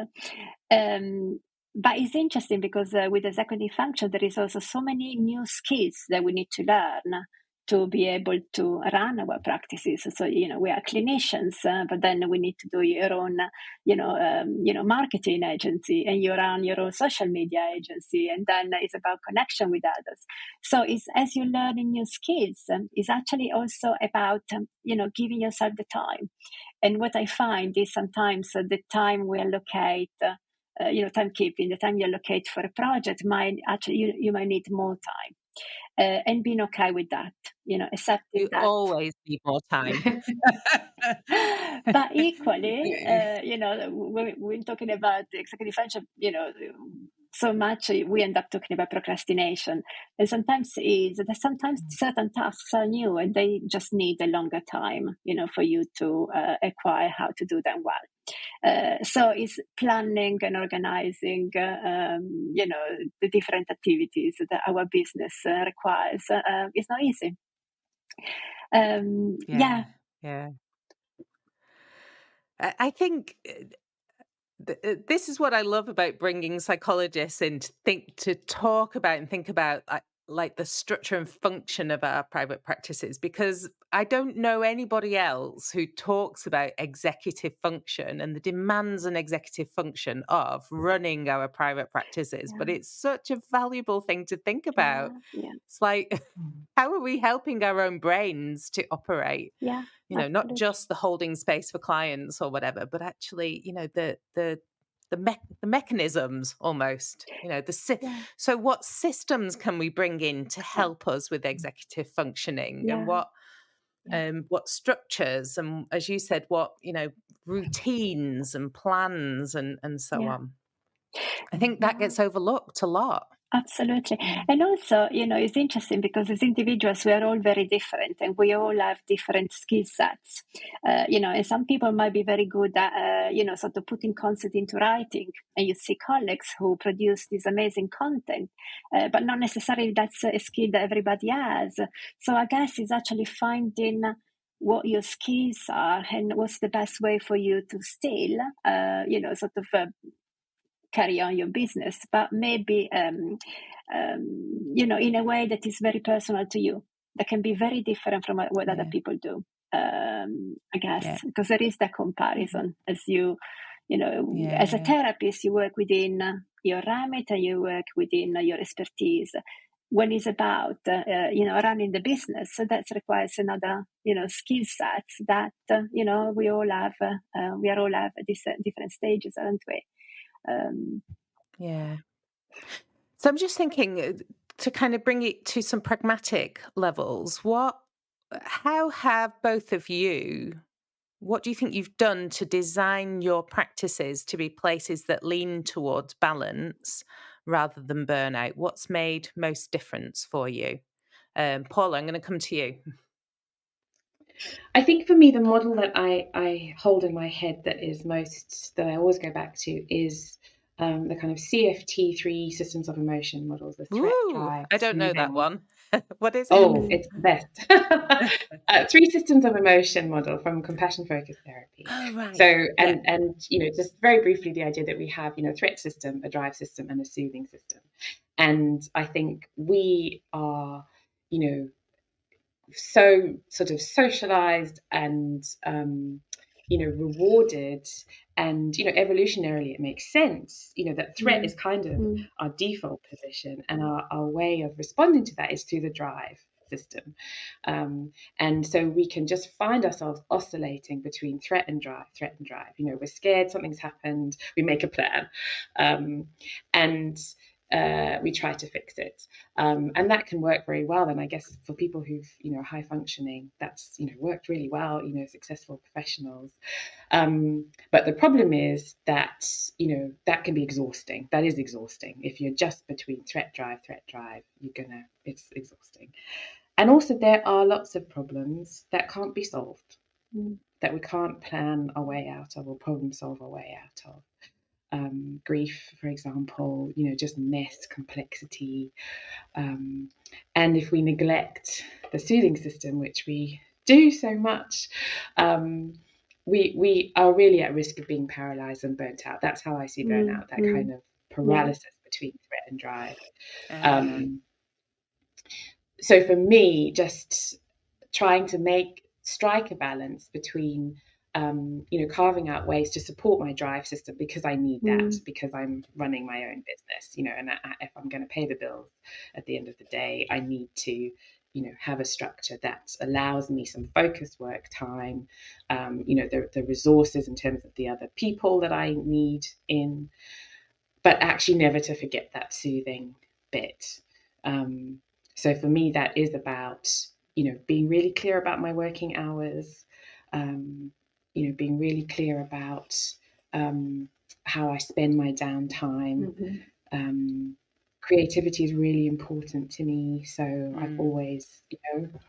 But it's interesting because with executive function, there is also so many new skills that we need to learn to be able to run our practices. So, we are clinicians, but then we need to do your own, marketing agency, and you run your own social media agency, and then it's about connection with others. So it's, as you learn new skills, it's actually also about, giving yourself the time. And what I find is sometimes the time we allocate, timekeeping, the time you allocate for a project might actually, you might need more time, and being okay with that, accepting You that. always need more time. But equally, when we're talking about the executive function, so much we end up talking about procrastination. And sometimes is that sometimes certain tasks are new and they just need a longer time, for you to acquire how to do them well. So it's planning and organizing, the different activities that our business requires. It's not easy. Yeah. Yeah, yeah. I think this is what I love about bringing psychologists in to talk about and think about. like the structure and function of our private practices, because I don't know anybody else who talks about executive function and the demands and executive function of running our private practices. But Yeah. it's such a valuable thing to think about. Yeah. Yeah. It's like, Mm. how are we helping our own brains to operate? Yeah. Not Absolutely. just the holding space for clients or whatever, but actually, the mechanisms almost, Yeah. so what systems can we bring in to Yeah. help us with executive functioning, and Yeah. Yeah. what structures, and as you said, what, routines and plans and so Yeah. on. I think that Yeah. gets overlooked a lot. Absolutely. Mm. And also, it's interesting because as individuals, we are all very different and we all have different skill sets. And some people might be very good at, sort of putting concept into writing. And you see colleagues who produce this amazing content, but not necessarily that's a skill that everybody has. So I guess it's actually finding what your skills are and what's the best way for you to still, carry on your business, but maybe in a way that is very personal to you, that can be very different from what other Yeah. people do. I guess Yeah. because there is that comparison. As as a Yeah. therapist, you work within your remit and you work within your expertise. When it's about running the business, so that requires another skill sets that we all have. We are all have at these different stages, aren't we? Um, Yeah. So I'm just thinking, to kind of bring it to some pragmatic levels, how have both of you, what do you think you've done to design your practices to be places that lean towards balance rather than burnout? What's made most difference for you? Paula, I'm going to come to you. I think for me, the model that I hold in my head that I always go back to is the kind of CFT three systems of emotion models: the threat, Ooh, drive, I don't know that soothing. one. What is it? Oh, it's the best. Three systems of emotion model from compassion focused therapy. Oh, So, right. Yeah. and just very briefly, the idea that we have, threat system, a drive system, and a soothing system. And I think we are, so sort of socialized and rewarded, and evolutionarily it makes sense, that threat mm, is kind of mm, our default position, and our way of responding to that is through the drive system. And so we can just find ourselves oscillating between threat and drive. We're scared, something's happened, we make a plan, and we try to fix it. And that can work very well. And I guess for people who've, high functioning, that's, worked really well, successful professionals. But the problem is that, that can be exhausting. That is exhausting. If you're just between threat, drive, it's exhausting. And also there are lots of problems that can't be solved, mm, that we can't plan our way out of or problem solve our way out of. Grief, for example, just mess, complexity. And if we neglect the soothing system, which we do so much, we are really at risk of being paralyzed and burnt out. That's how I see mm, burnout, that kind mm. of Yeah. paralysis between threat and drive. Uh, Um, so for me, just trying to strike a balance between carving out ways to support my drive system, because I need that, Mm, because I'm running my own business, and if I'm going to pay the bills at the end of the day, I need to have a structure that allows me some focused work time, the resources in terms of the other people that I need in, but actually never to forget that soothing bit. So for me, that is about, being really clear about my working hours, being really clear about how I spend my downtime. mhm. Creativity is really important to me. So I've mm. always,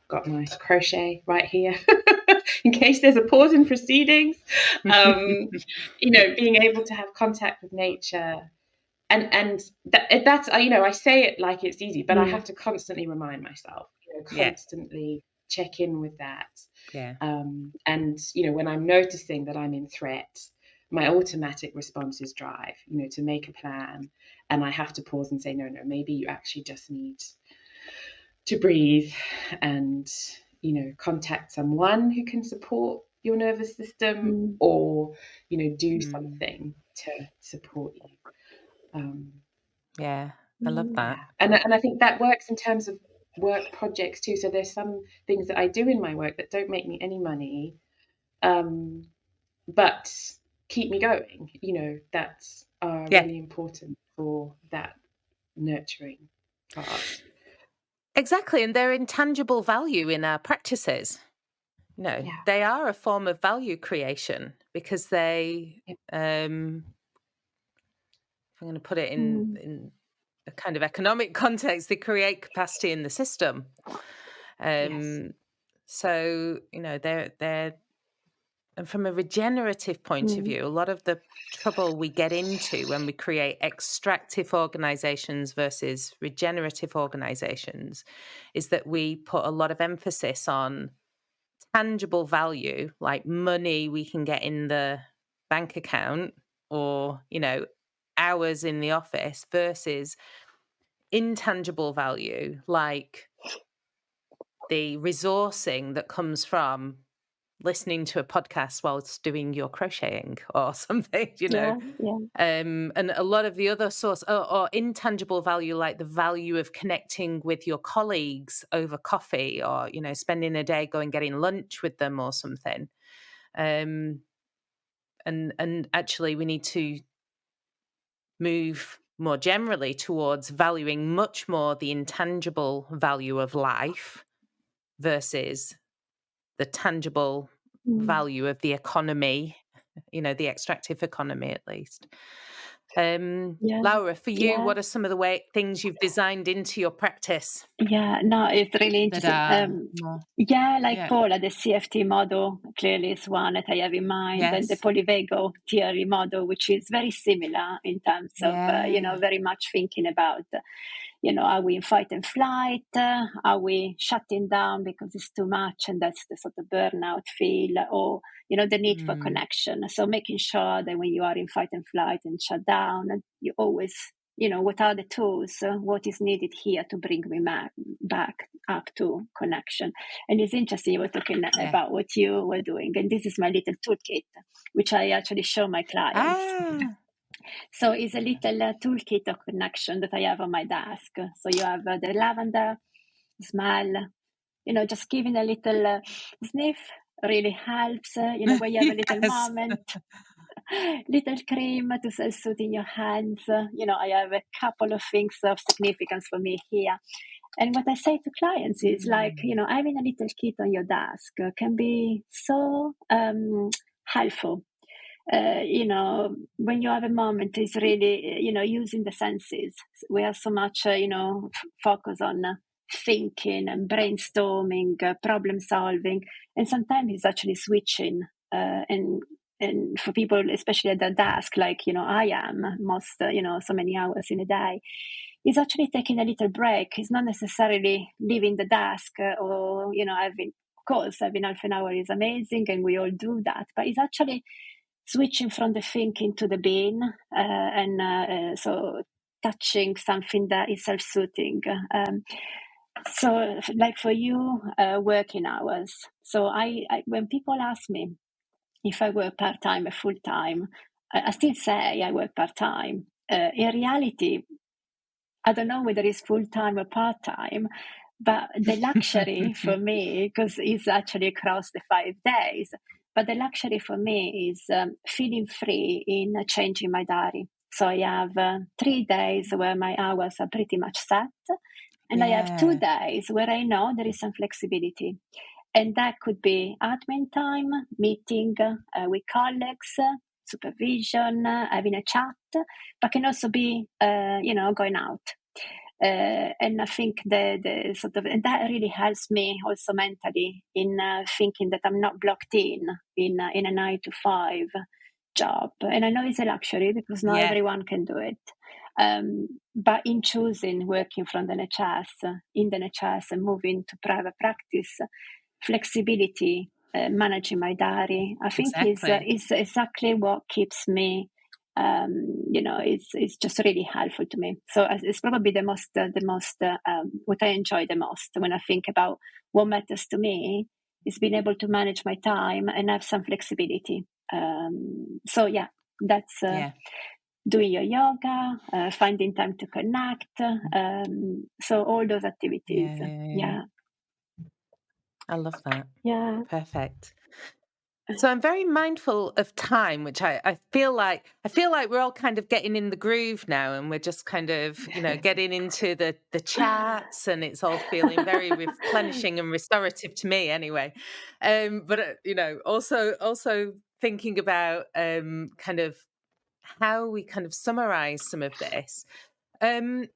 got my crochet right here in case there's a pause in proceedings. Being able to have contact with nature, and that's I say it like it's easy, but I Mm, have to constantly remind myself, Yeah. constantly check in with that. Yeah. And when I'm noticing that I'm in threat, my automatic response is drive, to make a plan, and I have to pause and say, no, maybe you actually just need to breathe and, contact someone who can support your nervous system, or, do something to support you. Yeah, I love that. And I think that works in terms of work projects too. So there's some things that I do in my work that don't make me any money, but keep me going. That's Yeah, really important for that nurturing part. exactly. And they're intangible value in our practices. Yeah. They are a form of value creation because they, Yeah. if I'm going to put it in a kind of economic context, they create capacity in the system. Yes. So, they're and from a regenerative point of view, a lot of the trouble we get into when we create extractive organizations versus regenerative organizations is that we put a lot of emphasis on tangible value, like money we can get in the bank account or, hours in the office, versus intangible value, like the resourcing that comes from listening to a podcast whilst doing your crocheting or something, Yeah, yeah. And a lot of the other source or intangible value, like the value of connecting with your colleagues over coffee, or, spending a day going getting lunch with them or something. And actually we need to move more generally towards valuing much more the intangible value of life versus the tangible value of the economy, the extractive economy at least. Yeah, Laura, for you, yeah. what are some of the things you've designed into your practice Yeah, no, it's really that interesting. are more, Yeah, like yeah, Paula, the CFT model clearly is one that I have in mind, and the yes, polyvagal theory model, which is very similar in terms of, yeah, very much thinking about, are we in fight and flight? Are we shutting down because it's too much, and that's the sort of burnout feel, or the need for mm, connection. So making sure that when you are in fight and flight and shut down, you always, what are the tools? What is needed here to bring me back up to connection? And it's interesting, you were talking yeah. about what you were doing, and this is my little toolkit, which I actually show my clients. Ah, So it's a little toolkit of connection that I have on my desk. So you have the lavender smell, just giving a little sniff really helps, when you have a little yes. moment. Little cream to self-soothe in your hands. I have a couple of things of significance for me here. And what I say to clients is like, Mm, having a little kit on your desk can be so helpful. When you have a moment, is really, using the senses. We have so much, focus on thinking and brainstorming, problem solving, and sometimes it's actually switching. And for people, especially at the desk, like I am most, so many hours in a day, is actually taking a little break. It's not necessarily leaving the desk or having. Of course, having half an hour is amazing, and we all do that. But it's actually switching from the thinking to the being, and so touching something that is self-soothing. So, like for you, working hours. So, I when people ask me if I work part time or full time, I still say I work part time. In reality, I don't know whether it's full time or part time, but the luxury for me, because it's actually across the 5 days, but the luxury for me is feeling free in changing my diary. So I have 3 days where my hours are pretty much set, and I have two yeah, days where I know there is some flexibility. And that could be admin time, meeting with colleagues, supervision, having a chat, but can also be, going out. And I think the sort of, and that really helps me also mentally in thinking that I'm not blocked in a 9 to 5 job. And I know it's a luxury because not yeah, everyone can do it. But in choosing working from the NHS, in the NHS, and moving to private practice, flexibility, managing my diary, I think exactly. is exactly what keeps me it's just really helpful to me. So it's probably the most what I enjoy the most when I think about what matters to me is being able to manage my time and have some flexibility. So yeah, that's Yeah. doing your yoga, finding time to connect. So all those activities. Yeah. Yeah. I love that. Yeah. Perfect. So I'm very mindful of time, which I feel like we're all kind of getting in the groove now, and we're just kind of, getting into the chats, and it's all feeling very replenishing and restorative to me anyway. But also thinking about kind of how we kind of summarize some of this. Um,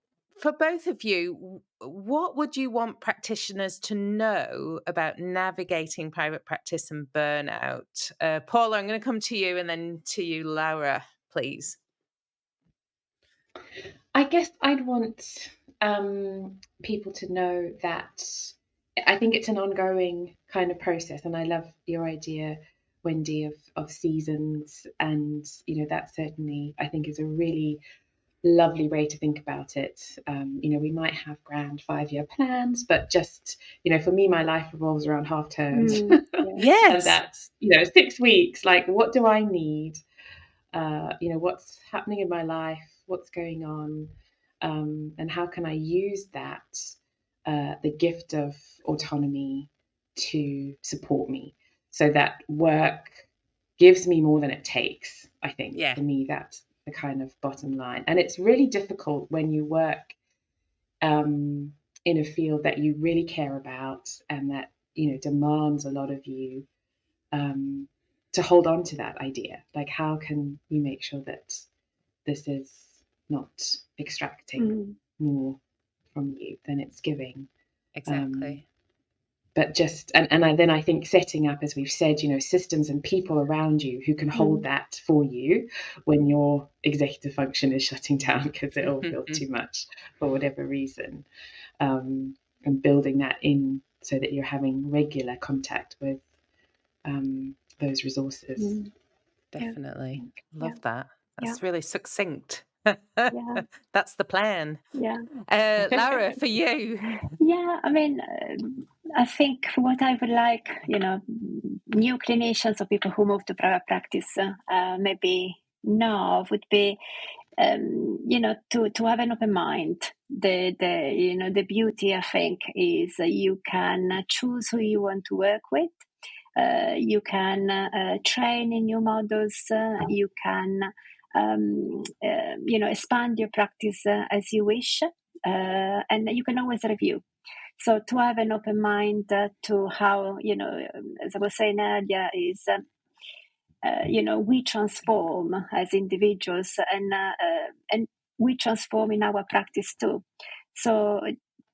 for both of you, what would you want practitioners to know about navigating private practice and burnout? Paula, I'm going to come to you and then to you, Laura, please. I guess I'd want people to know that I think it's an ongoing kind of process, and I love your idea, Wendy, of seasons, and that certainly I think is a really lovely way to think about it. We might have grand 5-year plans, but just for me, my life revolves around half terms, Yeah. and Yes. that's 6 weeks. Like, what do I need? What's happening in my life, what's going on, and how can I use that, the gift of autonomy, to support me, so that work gives me more than it takes. I think Yeah. for me, that's the kind of bottom line. And it's really difficult when you work in a field that you really care about and that demands a lot of you, to hold on to that idea. Like, how can you make sure that this is not extracting more from you than it's giving? Um, Exactly. but just then I think setting up, as we've said, systems and people around you who can hold that for you when your executive function is shutting down because it all feels too much for whatever reason, and building that in so that you're having regular contact with those resources. Definitely. Yeah. Love that. Yeah. That's really succinct. Yeah. That's the plan. Yeah. Laura, for you. Yeah, I mean, I think what I would like, new clinicians or people who move to private practice, maybe know would be, to have an open mind. The beauty, I think, is you can choose who you want to work with. You can train in new models. You can, expand your practice as you wish, and you can always review. So to have an open mind to how, as I was saying earlier, is we transform as individuals, and we transform in our practice too. So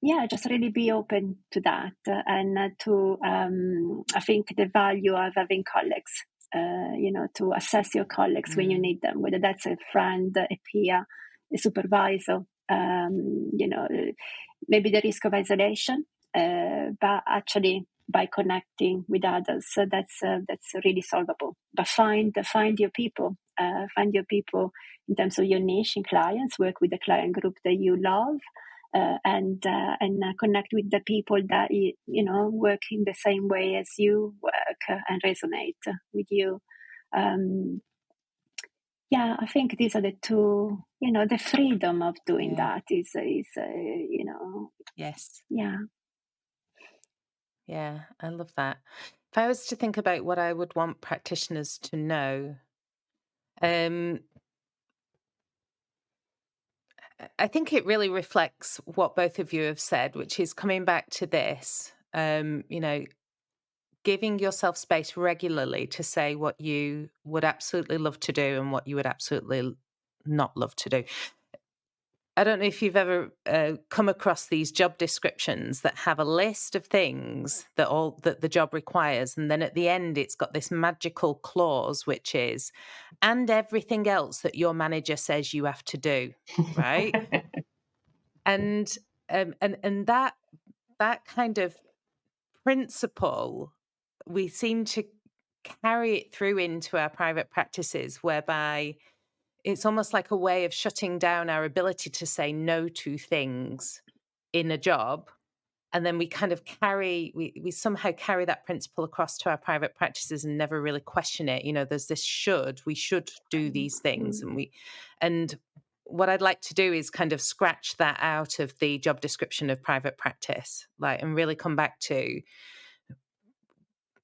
yeah, just really be open to that, and to I think the value of having colleagues. To assess your colleagues when you need them, whether that's a friend, a peer, a supervisor. Maybe the risk of isolation, but actually by connecting with others, so that's really solvable. But find your people, in terms of your niche and clients. Work with the client group that you love, and connect with the people that work in the same way as you work, and resonate with you. Yeah, I think these are the two. The freedom of doing Yeah. that is Yes. yeah. Yeah, I love that. If I was to think about what I would want practitioners to know, um, I think it really reflects what both of you have said, which is coming back to this, giving yourself space regularly to say what you would absolutely love to do and what you would absolutely not love to do. I don't know if you've ever come across these job descriptions that have a list of things that the job requires, and then at the end it's got this magical clause which is, and everything else that your manager says you have to do, right? And that kind of principle, we seem to carry it through into our private practices, whereby it's almost like a way of shutting down our ability to say no to things in a job. And then we kind of we somehow carry that principle across to our private practices and never really question it. There's this we should do these things. Mm. And what I'd like to do is kind of scratch that out of the job description of private practice, and really come back to,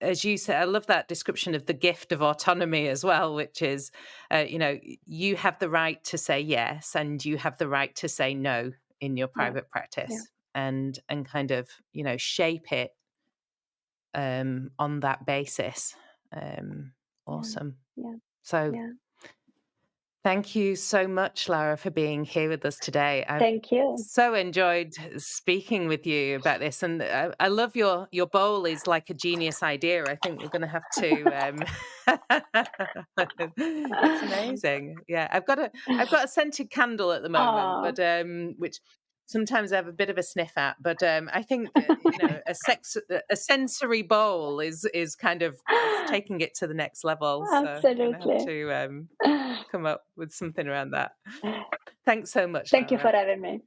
as you said, I love that description of the gift of autonomy as well, which is, you have the right to say yes, and you have the right to say no in your Yeah. private Yeah. practice, and kind of, shape it on that basis. Yeah. Awesome. Yeah. So Yeah. thank you so much, Lara, for being here with us today. I've Thank you. so enjoyed speaking with you about this, and I love your bowl is like a genius idea. I think we're going to have to. It's amazing. Yeah, I've got a scented candle at the moment, Oh. but which sometimes I have a bit of a sniff at. But I think a sensory bowl is kind of it's taking it to the next level. So I'm going to have Absolutely. to come up with something around that. Thanks so much, Thank you for Lara. having me.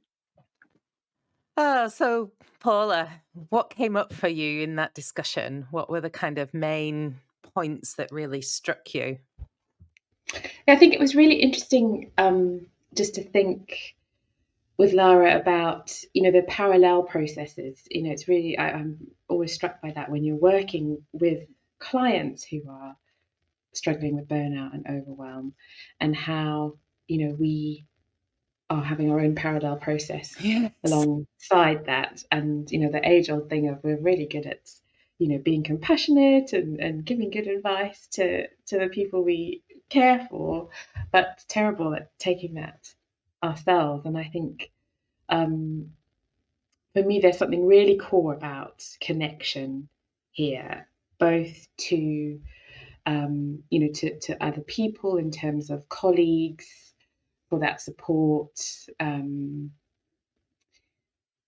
Oh, so Paula, what came up for you in that discussion? What were the kind of main points that really struck you? I think it was really interesting just to think with Lara about, the parallel processes. It's really, I'm always struck by that when you're working with clients who are struggling with burnout and overwhelm, and how, we are having our own parallel process Yes. alongside that. And, the age old thing of we're really good at, being compassionate and giving good advice to the people we care for, but terrible at taking that ourselves. And I think for me, there's something really core about connection here, both to to other people in terms of colleagues for that support, and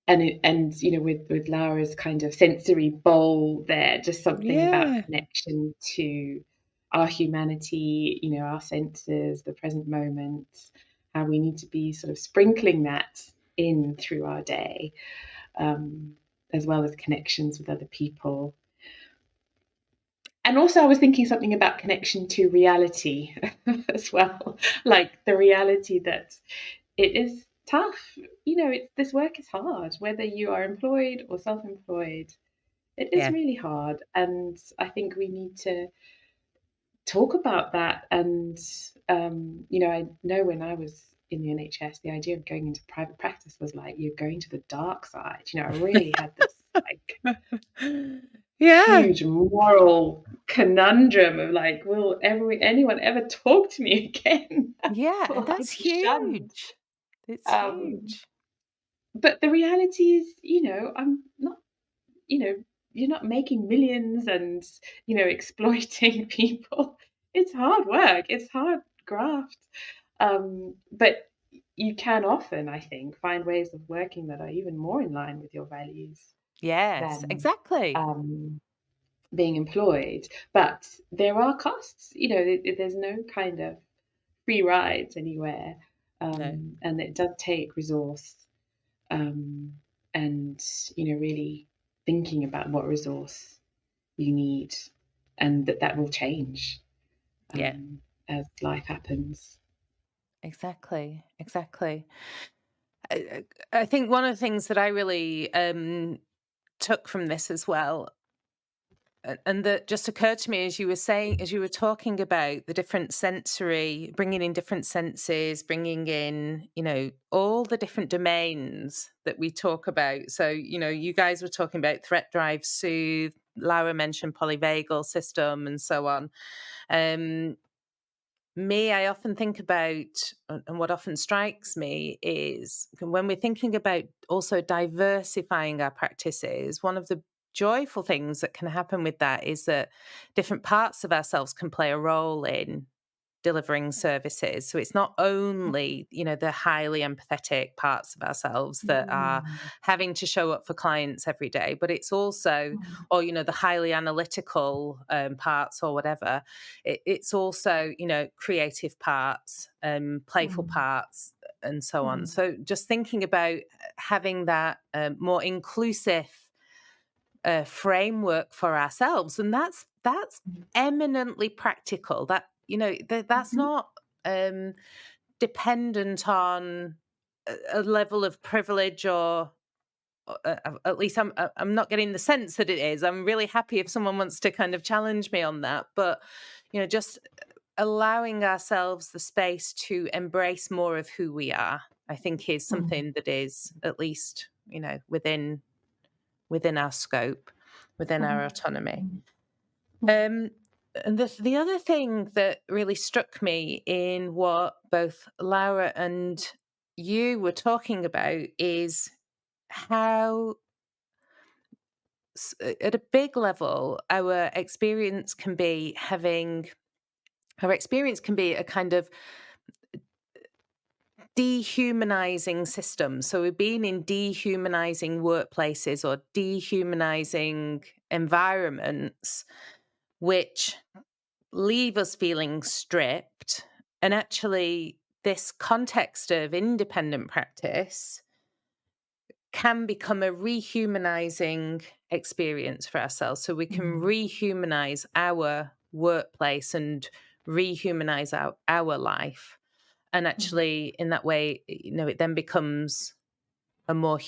with Lara's kind of sensory bowl there, just something about Yeah. connection to our humanity, our senses, the present moment, how we need to be sort of sprinkling that in through our day, as well as connections with other people. And also, I was thinking something about connection to reality as well, like the reality that it is tough. This work is hard, whether you are employed or self-employed. It is Yeah. really hard, and I think we need to talk about that. And I know when I was in the NHS, the idea of going into private practice was like you're going to the dark side. I really had this like Yeah. huge moral conundrum of like, will anyone ever talk to me again? Yeah. Will I That's be shunned? huge. It's Um, huge. but the reality is, I'm not, you're not making millions and, exploiting people. It's hard work. It's hard graft. But you can often, I think, find ways of working that are even more in line with your values Yes, than exactly. um, being employed. But there are costs. There's no kind of free rides anywhere, No. and it does take resource, um, and really thinking about what resource you need, and that will change Yeah, as life happens. exactly. Exactly. I think one of the things that I really took from this as well, and that just occurred to me as you were talking about the different sensory, bringing in different senses, bringing in, all the different domains that we talk about. So, you guys were talking about threat, drive, soothe. Laura mentioned polyvagal system and so on. Um, I often think about, and what often strikes me is when we're thinking about also diversifying our practices, one of the joyful things that can happen with that is that different parts of ourselves can play a role in delivering services. So it's not only, the highly empathetic parts of ourselves that are having to show up for clients every day, but it's also, or, the highly analytical parts or whatever. It's also, creative parts, playful parts, and so on. So just thinking about having that more inclusive framework for ourselves, and that's eminently practical. That that's not dependent on a level of privilege, or at least I'm not getting the sense that it is. I'm really happy if someone wants to kind of challenge me on that, but just allowing ourselves the space to embrace more of who we are, I think, is something that is at least within our scope, within our autonomy. And the other thing that really struck me in what both Laura and you were talking about is how, at a big level, our experience can be a kind of dehumanizing system. So we've been in dehumanizing workplaces or dehumanizing environments, which leave us feeling stripped. And actually, this context of independent practice can become a rehumanizing experience for ourselves. So we can rehumanize our workplace and rehumanize our life. And actually, in that way, it then becomes a more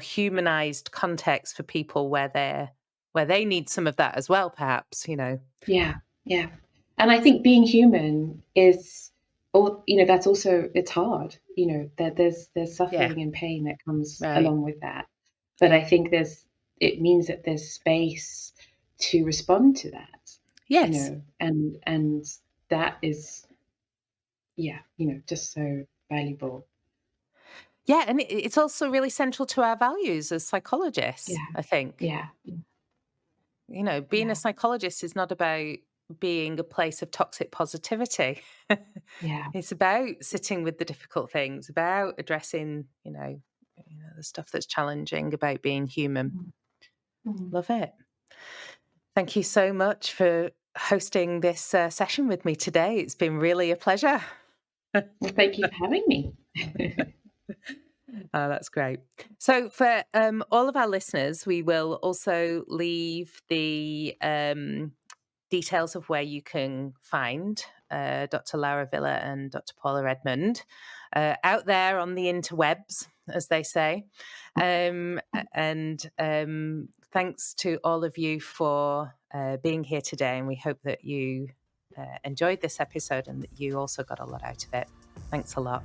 humanized context for people where they need some of that as well, perhaps. Yeah, yeah. And I think being human is, or that's also, it's hard. That there's suffering and pain that comes along with that. But I think it means that there's space to respond to that. Yes. And that is, just so valuable. Yeah, and it's also really central to our values as psychologists, I think. Yeah. Being a psychologist is not about being a place of toxic positivity. Yeah. It's about sitting with the difficult things, about addressing, the stuff that's challenging, about being human. Love it. Thank you so much for hosting this session with me today. It's been really a pleasure. Well, thank you for having me. Oh, that's great. So for all of our listeners, we will also leave the details of where you can find Dr. Laura Villa and Dr. Paula Redmond out there on the interwebs, as they say. And thanks to all of you for being here today. And we hope that you enjoyed this episode and that you also got a lot out of it. Thanks a lot.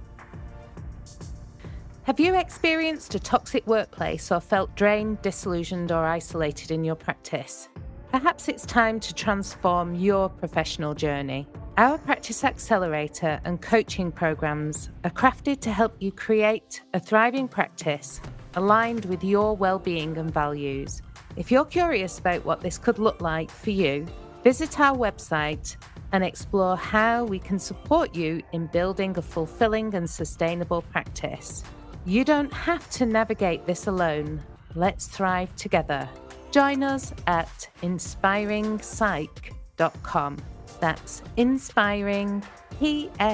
Have you experienced a toxic workplace or felt drained, disillusioned, or isolated in your practice? Perhaps it's time to transform your professional journey. Our Practice Accelerator and coaching programs are crafted to help you create a thriving practice aligned with your well-being and values. If you're curious about what this could look like for you, visit our website and explore how we can support you in building a fulfilling and sustainable practice. You don't have to navigate this alone. Let's thrive together. Join us at inspiringpsych.com. That's inspiring, PSYCH.com.